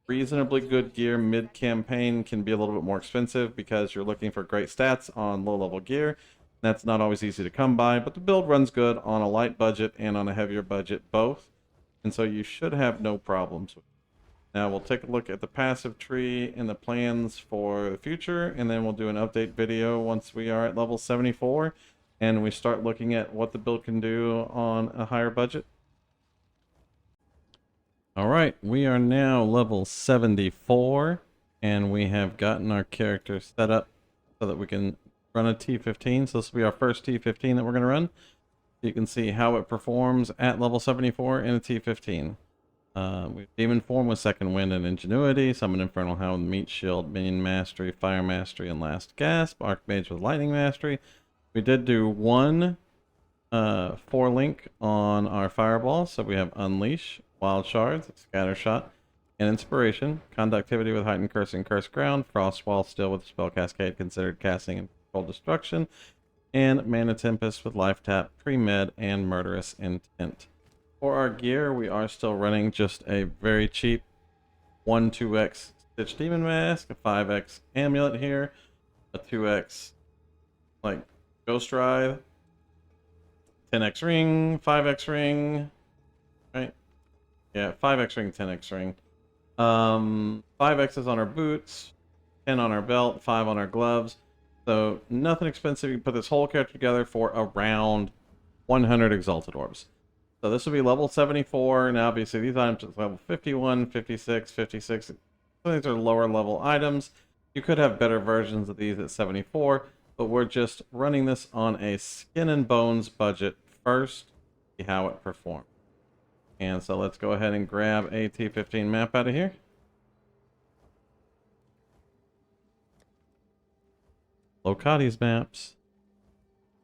reasonably good gear mid-campaign can be a little bit more expensive because you're looking for great stats on low-level gear. That's not always easy to come by, but the build runs good on a light budget and on a heavier budget both. And so you should have no problems with it. Now we'll take a look at the passive tree and the plans for the future, and then we'll do an update video once we are at level 74 and we start looking at what the build can do on a higher budget. Alright, we are now level 74, and we have gotten our character set up so that we can run a T15. So this will be our first T15 that we're going to run. You can see how it performs at level 74 in a T15. We have Demon Form with Second Wind and Ingenuity, Summon Infernal Hound with Meat Shield, Minion Mastery, Fire Mastery, and Last Gasp, Archmage with Lightning Mastery. We did do one 4-link on our Fireball, so we have Unleash, Wild Shards, Scatter Shot, and Inspiration, Conductivity with Heightened Curse and Curse Ground, Frost Wall Still with Spell Cascade Considered Casting and Control Destruction, and Mana Tempest with Life Tap, Pre-Med, and Murderous Intent. For our gear, we are still running just a very cheap 1-2x Stitch Demon Mask, a 5x Amulet here, a 2x like Ghost Ride, 10x Ring, 5x Ring, right? Yeah, 5x Ring, 10x Ring. 5x is on our boots, 10 on our belt, 5 on our gloves. So nothing expensive. You can put this whole character together for around 100 Exalted Orbs. So this will be level 74. Now obviously these items are level 51, 56, 56. Some of these are lower level items. You could have better versions of these at 74, but we're just running this on a skin and bones budget first, see how it performs. And so let's go ahead and grab a T15 map out of here. Locati's maps.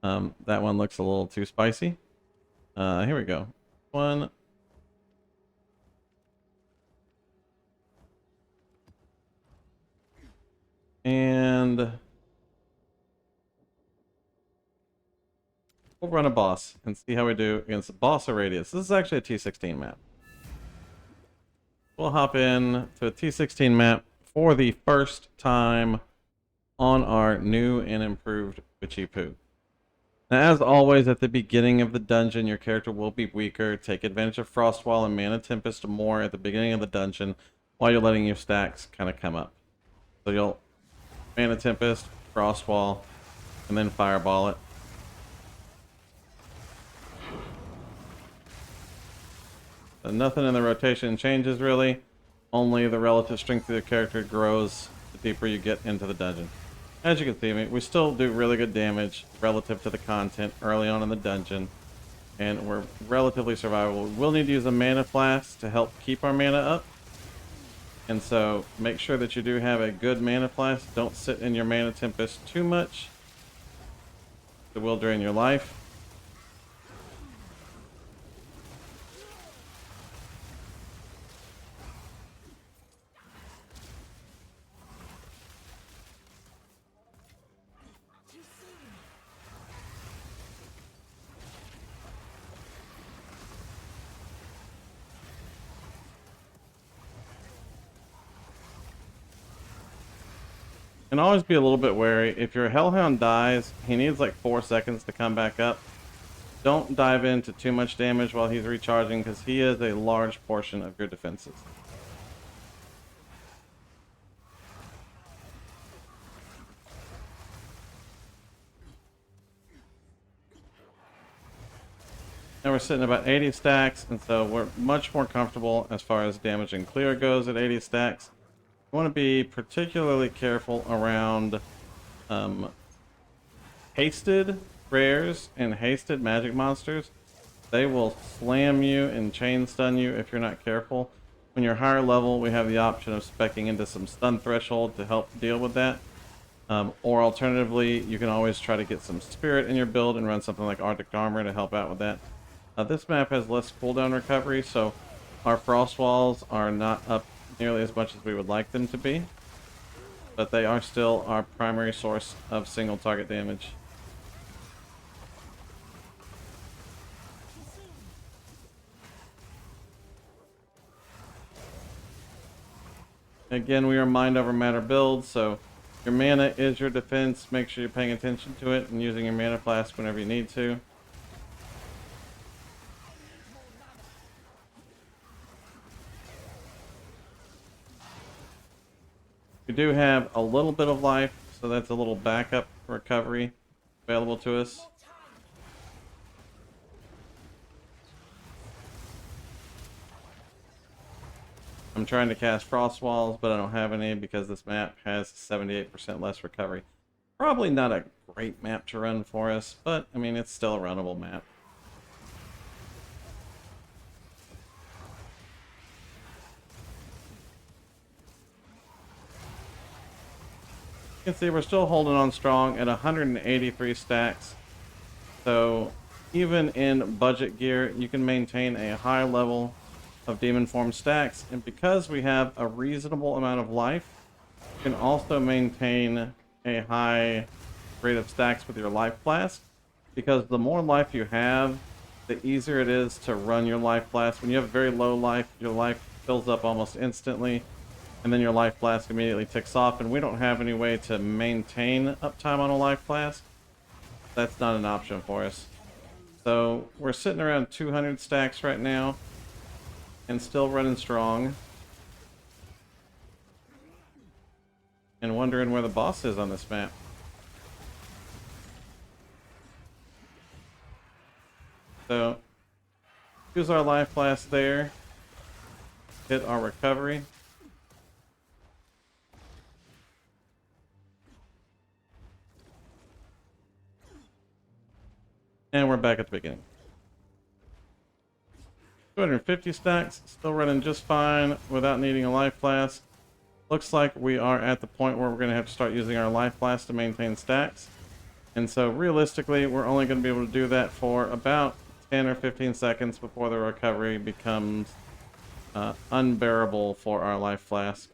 That one looks a little too spicy. Here we go. One. And we'll run a boss and see how we do against the boss of Radius. This is actually a T16 map. We'll hop in to a T16 map for the first time on our new and improved Witchy Poo. Now, as always, at the beginning of the dungeon, your character will be weaker. Take advantage of Frostwall and Mana Tempest more at the beginning of the dungeon while you're letting your stacks kind of come up. So you'll Mana Tempest, Frostwall, and then Fireball it. So nothing in the rotation changes really. Only the relative strength of the character grows the deeper you get into the dungeon. As you can see, we still do really good damage relative to the content early on in the dungeon, and we're relatively survivable. We'll need to use a mana flask to help keep our mana up, and so make sure that you do have a good mana flask. Don't sit in your Mana Tempest too much. It will drain your life. And always be a little bit wary. If your Hellhound dies, he needs like 4 seconds to come back up. don't dive into too much damage while he's recharging because he is a large portion of your defenses. Now we're sitting about 80 stacks, and so we're much more comfortable as far as damage and clear goes at 80 stacks. You want to be particularly careful around hasted rares and hasted magic monsters. They will slam you and chain stun you if you're not careful. When you're higher level, we have the option of speccing into some stun threshold to help deal with that. Or alternatively, you can always try to get some spirit in your build and run something like Arctic Armor to help out with that. This map has less cooldown recovery, so our frost walls are not up nearly as much as we would like them to be, but they are still our primary source of single target damage. Again, we are mind over matter build, so your mana is your defense. Make sure you're paying attention to it and using your mana flask whenever you need to. We do have a little bit of life, so that's a little backup recovery available to us. I'm trying to cast Frost Walls, but I don't have any because this map has 78% less recovery. Probably not a great map to run for us, but I mean, it's still a runnable map. You can see we're still holding on strong at 183 stacks. So even in budget gear, you can maintain a high level of demon form stacks. And because we have a reasonable amount of life, you can also maintain a high rate of stacks with your life flask. Because the more life you have, the easier it is to run your life flask. When you have very low life, your life fills up almost instantly, and then your life flask immediately ticks off, and we don't have any way to maintain uptime on a life flask. That's not an option for us. So we're sitting around 200 stacks right now and still running strong, and wondering where the boss is on this map. So use our life flask there, hit our recovery. And we're back at the beginning. 250 stacks, still running just fine without needing a life flask. Looks like we are at the point where we're going to have to start using our life flask to maintain stacks. And so realistically, we're only going to be able to do that for about 10 or 15 seconds before the recovery becomes unbearable for our life flask.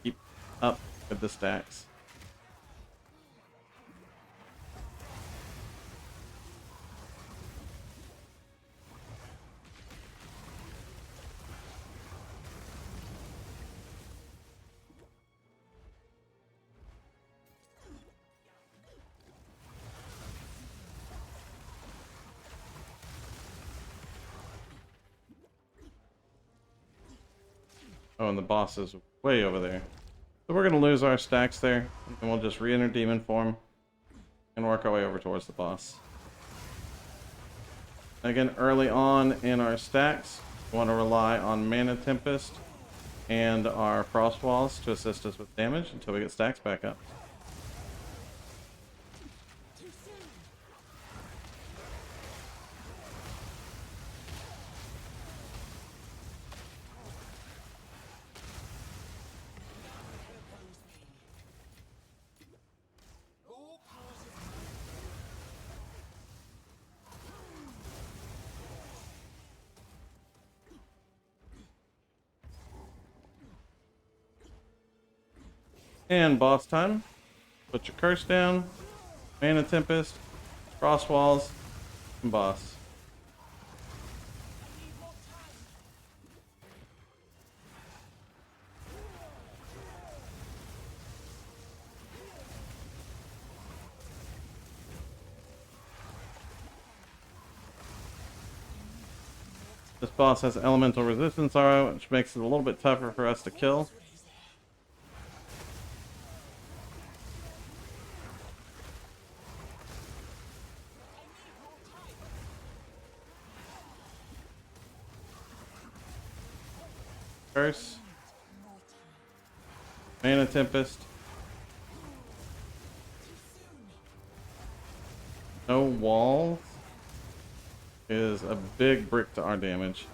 Keep up with the stacks. Oh, and the boss is way over there. So we're going to lose our stacks there, and we'll just re-enter demon form and work our way over towards the boss. Again, early on in our stacks, we want to rely on Mana Tempest and our Frost Walls to assist us with damage until we get stacks back up. And boss time. Put your curse down, Mana Tempest, Frost Walls, and boss. This boss has elemental resistance aura, which makes it a little bit tougher for us to kill. Curse. Mana Tempest. No walls is a big brick to our damage.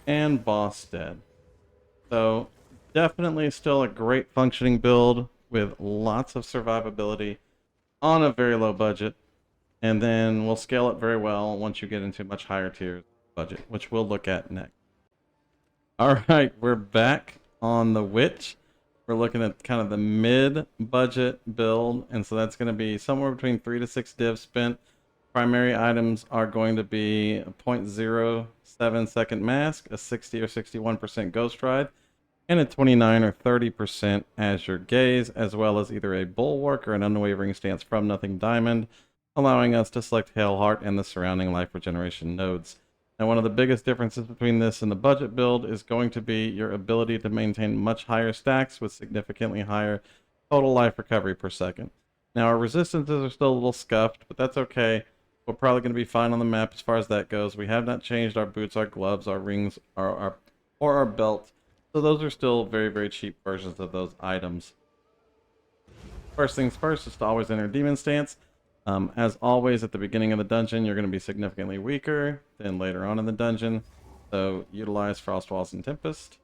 And boss dead. So definitely still a great functioning build with lots of survivability on a very low budget. And then we'll scale it very well once you get into much higher tiers budget, which we'll look at next. Alright, we're back on the Witch. We're looking at kind of the mid-budget build, and so that's going to be somewhere between 3 to 6 divs spent. Primary items are going to be a 0.07 second mask, a 60 or 61% ghost ride, and a 29 or 30% azure gaze, as well as either a bulwark or an unwavering stance from nothing diamond, allowing us to select Hail Heart and the surrounding life regeneration nodes. Now, one of the biggest differences between this and the budget build is going to be your ability to maintain much higher stacks with significantly higher total life recovery per second. Now, our resistances are still a little scuffed, but that's okay. We're probably going to be fine on the map as far as that goes. We have not changed our boots, our gloves, our rings, or our belt. So those are still very, very cheap versions of those items. First things first is to always enter Demon Stance. As always, at the beginning of the dungeon, you're going to be significantly weaker than later on in the dungeon. So utilize Frost Walls and Tempest.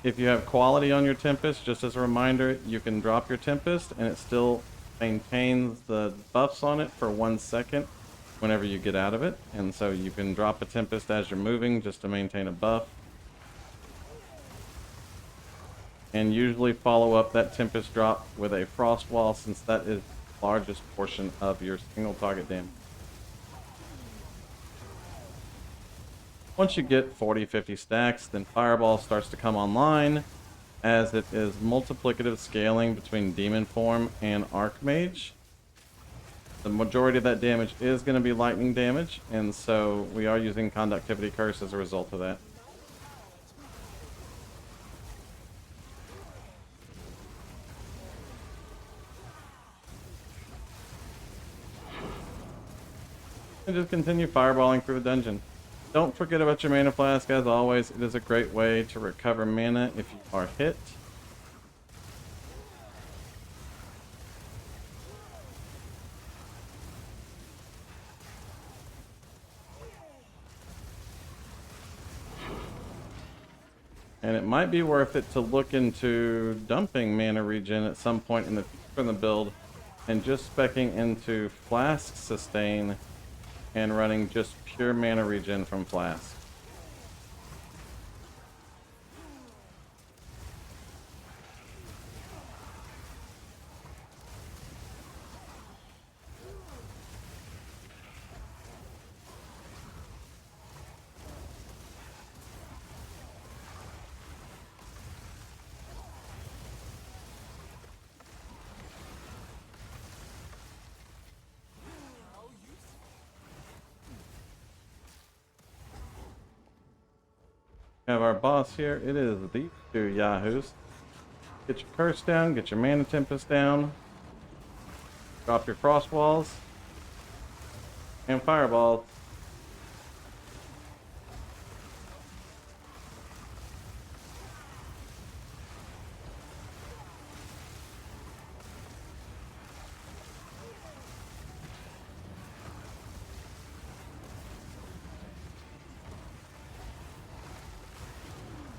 If you have quality on your Tempest, just as a reminder, you can drop your Tempest and it still maintains the buffs on it for 1 second whenever you get out of it. And so you can drop a Tempest as you're moving just to maintain a buff. And usually follow up that Tempest drop with a Frost Wall, since that is the largest portion of your single target damage. Once you get 40-50 stacks, then Fireball starts to come online, as it is multiplicative scaling between Demon Form and Archmage. The majority of that damage is going to be lightning damage, and so we are using Conductivity Curse as a result of that. And just continue fireballing through the dungeon. Don't forget about your mana flask. As always, it is a great way to recover mana if you are hit. And it might be worth it to look into dumping mana regen at some point in the build and just speccing into Flask Sustain and running just pure mana regen from Flask. We have our boss here. It is these two yahoos. Get your curse down, get your mana tempest down. Drop your frost walls and fireballs.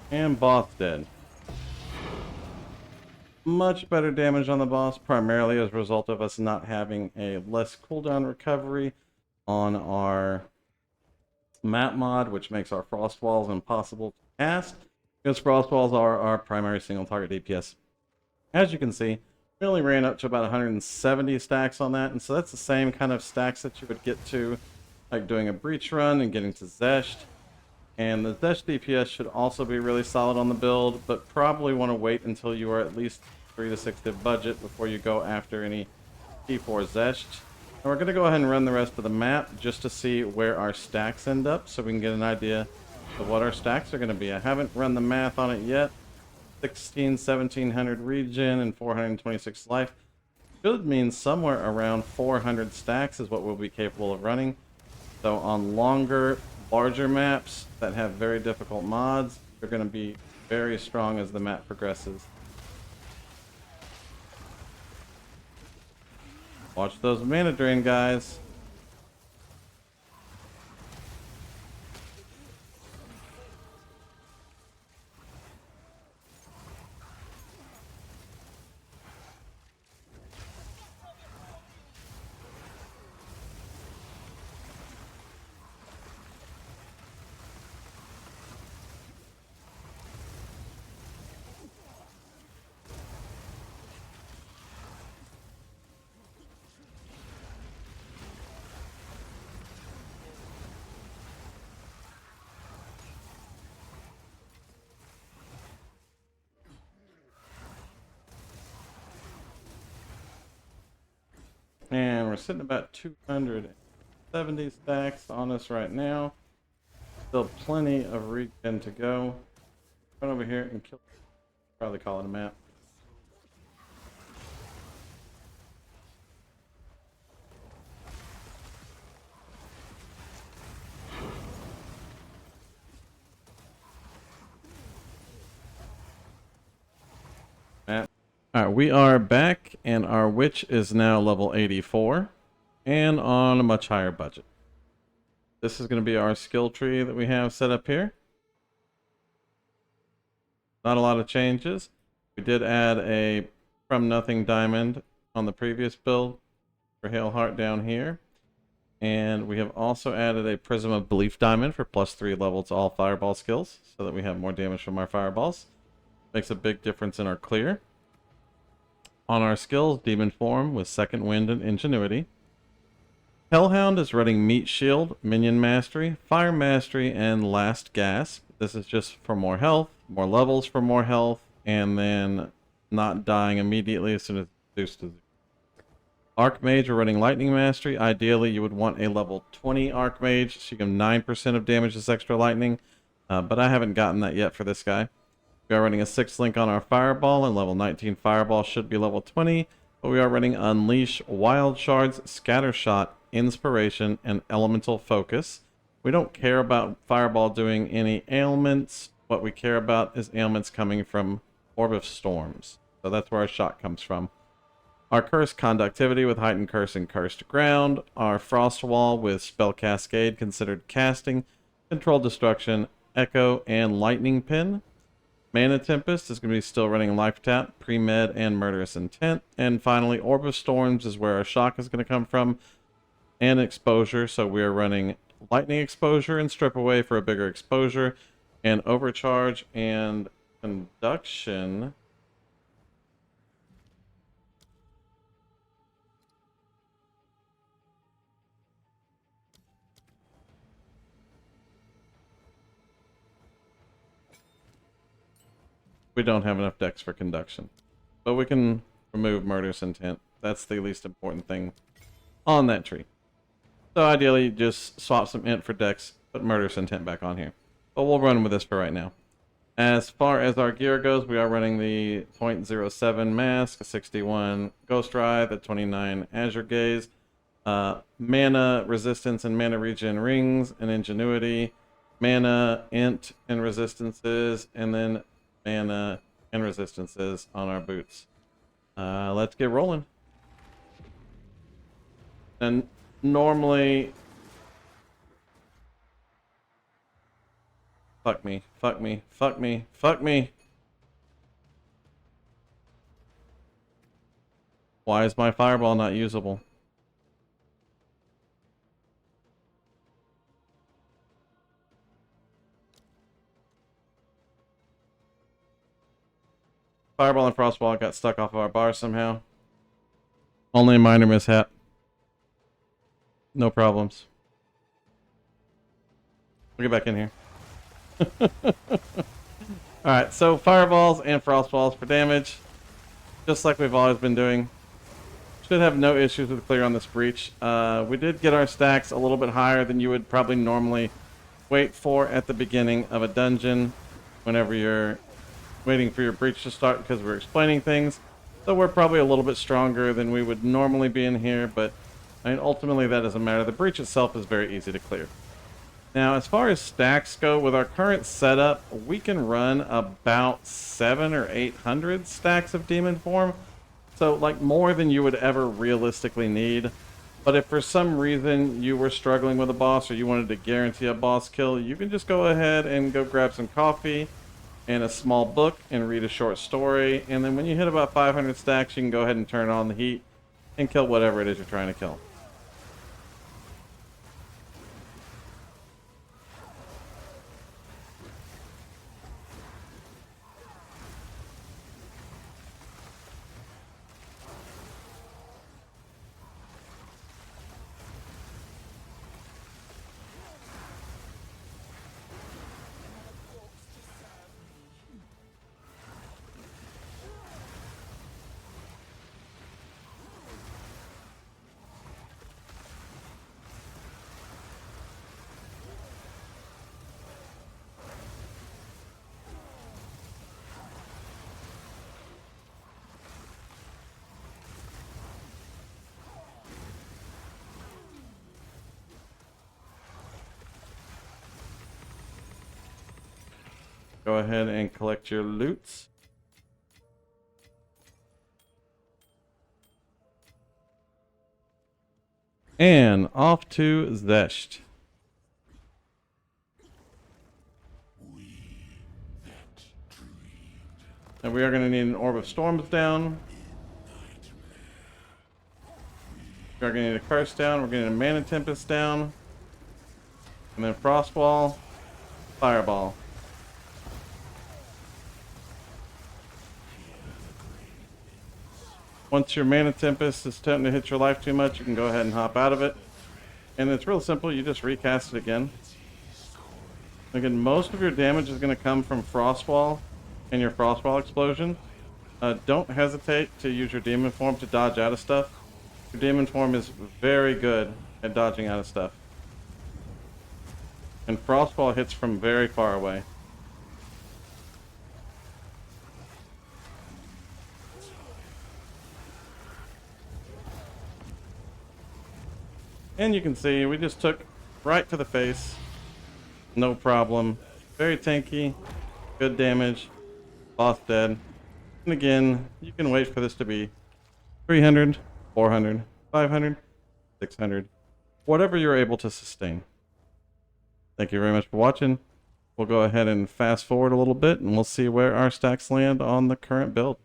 And boss dead. Much better damage on the boss, primarily as a result of us not having a less cooldown recovery on our map mod, which makes our frost walls impossible to cast, because frost walls are our primary single target DPS. As you can see, we only ran up to about 170 stacks on that, and so that's the same kind of stacks that you would get to like doing a breach run and getting to Xesht. And the Xesht DPS should also be really solid on the build, but probably want to wait until you are at least 3 to 6 div budget before you go after any T4 Xesht. And we're going to go ahead and run the rest of the map just to see where our stacks end up so we can get an idea of what our stacks are going to be. I haven't run the math on it yet. 1700 regen and 426 life. Should mean somewhere around 400 stacks is what we'll be capable of running. So on longer, larger maps that have very difficult mods, they're going to be very strong as the map progresses. Watch those mana drain, guys. And we're sitting about 270 stacks on us right now. Still plenty of regen to go. Run over here and kill. Probably call it a map. Alright, we are back, and our witch is now level 84, and on a much higher budget. This is going to be our skill tree that we have set up here. Not a lot of changes. We did add a From Nothing diamond on the previous build for Hail Heart down here. And we have also added a Prism of Belief diamond for +3 level to all fireball skills, so that we have more damage from our fireballs. Makes a big difference in our clear. On our skills, Demon Form with Second Wind and Ingenuity. Hellhound is running Meat Shield, Minion Mastery, Fire Mastery, and Last Gasp. This is just for more health, more levels for more health, and then not dying immediately as soon as it's reduced to 0. Archmage are running Lightning Mastery. Ideally, you would want a level 20 Archmage, so you give 9% of damage as extra lightning, but I haven't gotten that yet for this guy. We are running a 6 link on our Fireball, and level 19 Fireball should be level 20, but we are running Unleash, Wild Shards, Scattershot, Inspiration, and Elemental Focus. We don't care about Fireball doing any ailments. What we care about is ailments coming from Orb of Storms. So that's where our shot comes from. Our Curse Conductivity with Heightened Curse and Cursed Ground. Our Frost Wall with Spell Cascade considered casting, Control Destruction, Echo, and Lightning Pin. Mana Tempest is going to be still running Life Tap, Pre-Med, and Murderous Intent. And finally, Orb of Storms is where our shock is going to come from, and Exposure. So we are running Lightning Exposure and Strip Away for a bigger exposure, and Overcharge and Conduction. We don't have enough decks for Conduction, but we can remove Murderous Intent. That's the least important thing on that tree. So ideally, just swap some int for decks, put Murderous Intent back on here. But we'll run with this for right now. As far as our gear goes, we are running the .07 mask, a 61 Ghost Ride, the 29 Azure Gaze, mana resistance and mana regen rings and ingenuity, mana int and resistances, and then mana and resistances on our boots. Let's get rolling. And normally, fuck me, fuck me, fuck me, fuck me. Why is my fireball not usable? Fireball and Frostball got stuck off of our bar somehow. Only a minor mishap. No problems. We'll get back in here. Alright, so Fireballs and Frostballs for damage. Just like we've always been doing. Should have no issues with clear on this breach. We did get our stacks a little bit higher than you would probably normally wait for at the beginning of a dungeon. Whenever you're waiting for your breach to start because we're explaining things. So we're probably a little bit stronger than we would normally be in here, but I mean, ultimately that doesn't matter. The breach itself is very easy to clear. Now, as far as stacks go, with our current setup, we can run about 700 or 800 stacks of demon form. So, like, more than you would ever realistically need. But if for some reason you were struggling with a boss or you wanted to guarantee a boss kill, you can just go ahead and go grab some coffee and a small book and read a short story, and then when you hit about 500 stacks, you can go ahead and turn on the heat and kill whatever it is you're trying to kill. Go ahead and collect your loots. And off to Xesht. And we are going to need an Orb of Storms down. We are going to need a Curse down. We're going to need a Mana Tempest down. And then Frostwall, Fireball. Once your Mana Tempest is starting to hit your life too much, you can go ahead and hop out of it. And it's real simple, you just recast it again. Again, most of your damage is going to come from Frostwall and your Frostwall explosion. Don't hesitate to use your Demon Form to dodge out of stuff. Your Demon Form is very good at dodging out of stuff. And Frostwall hits from very far away. And you can see we just took right to the face. No problem. Very tanky. Good damage. Boss dead. And again, you can wait for this to be 300, 400, 500, 600. Whatever you're able to sustain. Thank you very much for watching. We'll go ahead and fast forward a little bit and we'll see where our stacks land on the current build.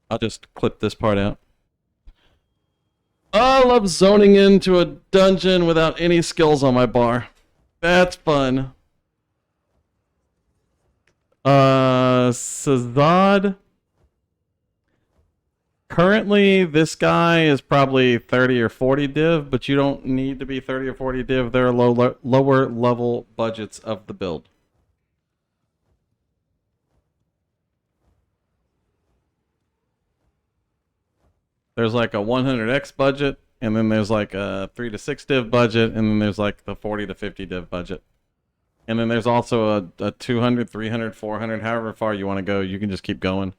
I'll just clip this part out. I love zoning into a dungeon without any skills on my bar. That's fun. Sazad. Currently, this guy is probably 30 or 40 div, but you don't need to be 30 or 40 div. There are lower level budgets of the build. There's like a 100x budget, and then there's like a 3 to 6 div budget, and then there's like the 40 to 50 div budget. And then there's also a 200, 300, 400, however far you want to go. You can just keep going.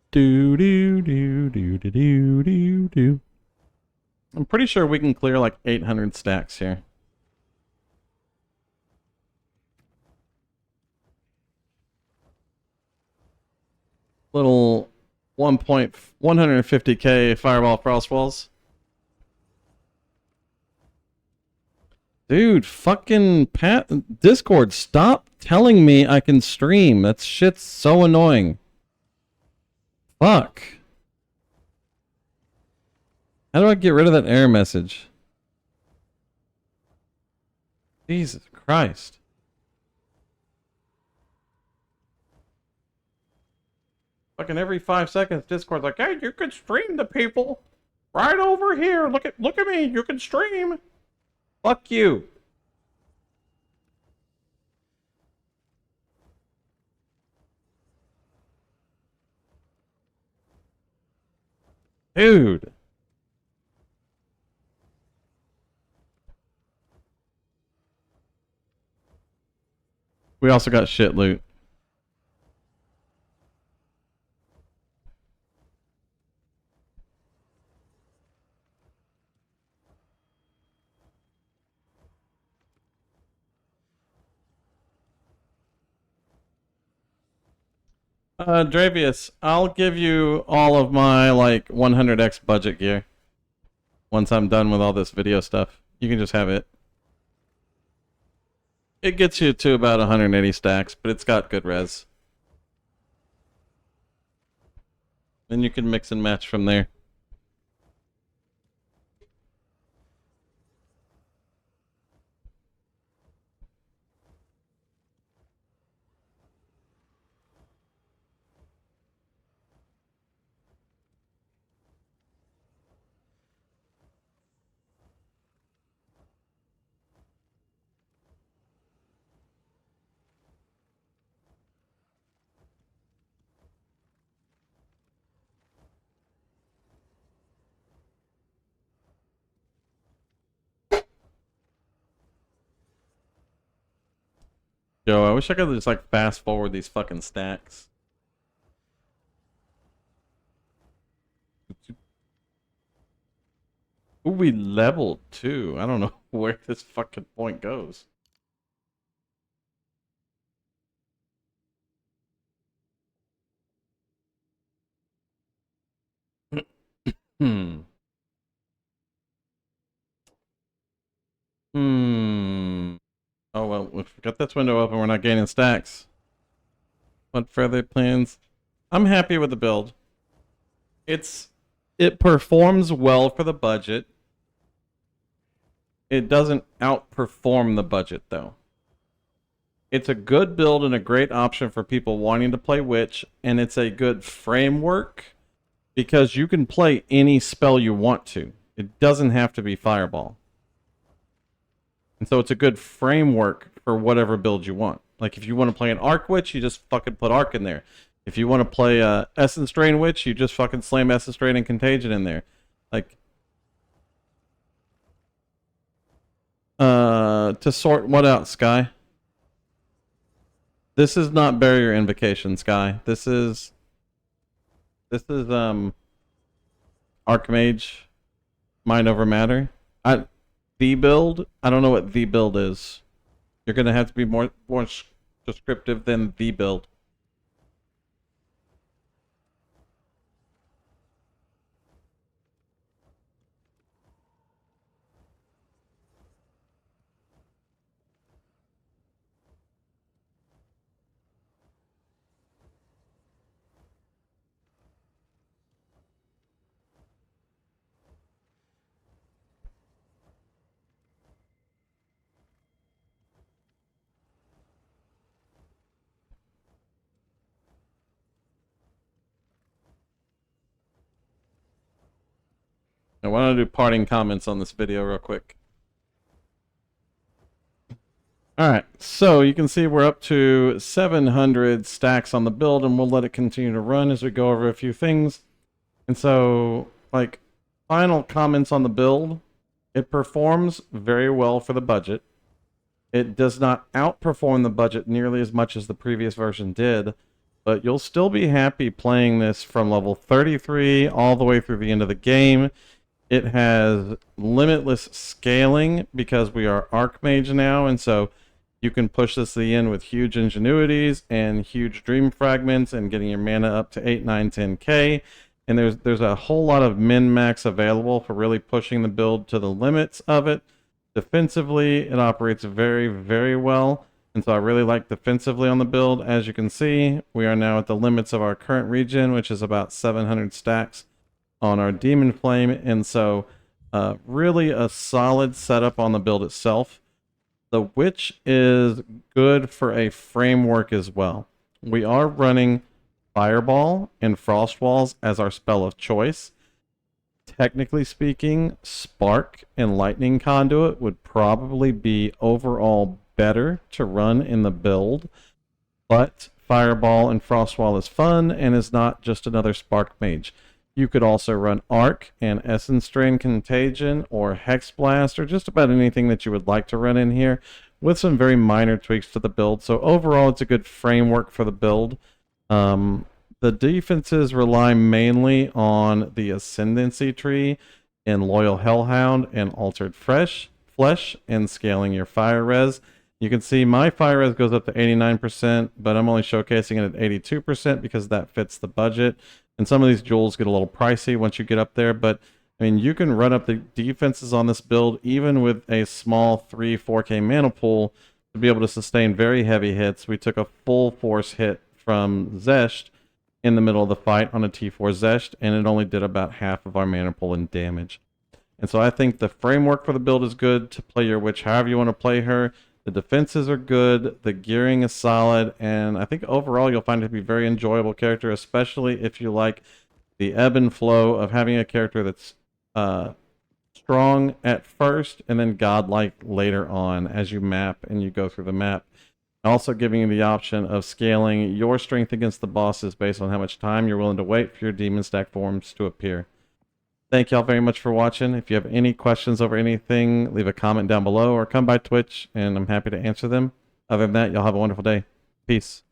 Do do do do do do do do. I'm pretty sure we can clear like 800 stacks here. Little 150k fireball frost walls. Dude, fucking Discord, stop telling me I can stream. That shit's so annoying. Fuck. How do I get rid of that error message? Jesus Christ. Fucking every 5 seconds, Discord's like, hey, you can stream to people. Right over here. Look at me. You can stream. Fuck you. Dude. We also got shit loot. Dravius, I'll give you all of my like 100x budget gear once I'm done with all this video stuff. You can just have it. It gets you to about 180 stacks, but it's got good res. Then you can mix and match from there. Yo, I wish I could just like fast forward these fucking stacks. Ooh, we leveled too. I don't know where this fucking point goes. Hmm. Hmm. Oh well, we've got this window open. We're not gaining stacks. What further plans? I'm happy with the build. It performs well for the budget. It doesn't outperform the budget though. It's a good build and a great option for people wanting to play Witch, and it's a good framework because you can play any spell you want to. It doesn't have to be Fireball. And so it's a good framework for whatever build you want. Like if you want to play an Arc Witch, you just fucking put Arc in there. If you want to play Essence Drain Witch, you just fucking slam Essence Drain and Contagion in there. Like to sort what out, Sky? This is not Barrier Invocation, Sky. This is Archmage Mind Over Matter. The build, I don't know what the build is. You're gonna have to be more descriptive than the build. I want to do parting comments on this video real quick. Alright, so you can see we're up to 700 stacks on the build, and we'll let it continue to run as we go over a few things. And so, like, final comments on the build. It performs very well for the budget. It does not outperform the budget nearly as much as the previous version did, but you'll still be happy playing this from level 33 all the way through the end of the game. It has limitless scaling because we are Archmage now, and so you can push this to the end with huge ingenuities and huge dream fragments and getting your mana up to 8, 9, 10k. And there's a whole lot of min-max available for really pushing the build to the limits of it. Defensively, it operates very, very well. And so I really like defensively on the build. As you can see, we are now at the limits of our current regen, which is about 700 stacks on our Demon Flame. And so really a solid setup on the build itself. The Witch is good for a framework as well. We are running Fireball and Frost Walls as our spell of choice. Technically speaking, Spark and Lightning Conduit would probably be overall better to run in the build, but Fireball and Frostwall is fun and is not just another Spark Mage. You could also run Arc and Essence Drain Contagion or Hex Blast or just about anything that you would like to run in here with some very minor tweaks to the build. So overall, it's a good framework for the build. The defenses rely mainly on the Ascendancy tree and Loyal Hellhound and Altered Flesh and scaling your Fire Res. You can see my Fire Res goes up to 89%, but I'm only showcasing it at 82% because that fits the budget. And some of these jewels get a little pricey once you get up there, but I mean, you can run up the defenses on this build even with a small 3-4k mana pool to be able to sustain very heavy hits. We took a full force hit from Xesht in the middle of the fight on a T4 Xesht, and it only did about half of our mana pool in damage. And so I think the framework for the build is good to play your witch however you want to play her. The defenses are good, the gearing is solid, and I think overall you'll find it to be a very enjoyable character, especially if you like the ebb and flow of having a character that's strong at first and then godlike later on as you map and you go through the map. Also giving you the option of scaling your strength against the bosses based on how much time you're willing to wait for your demon stack forms to appear. Thank y'all very much for watching. If you have any questions over anything, leave a comment down below or come by Twitch and I'm happy to answer them. Other than that, y'all have a wonderful day. Peace.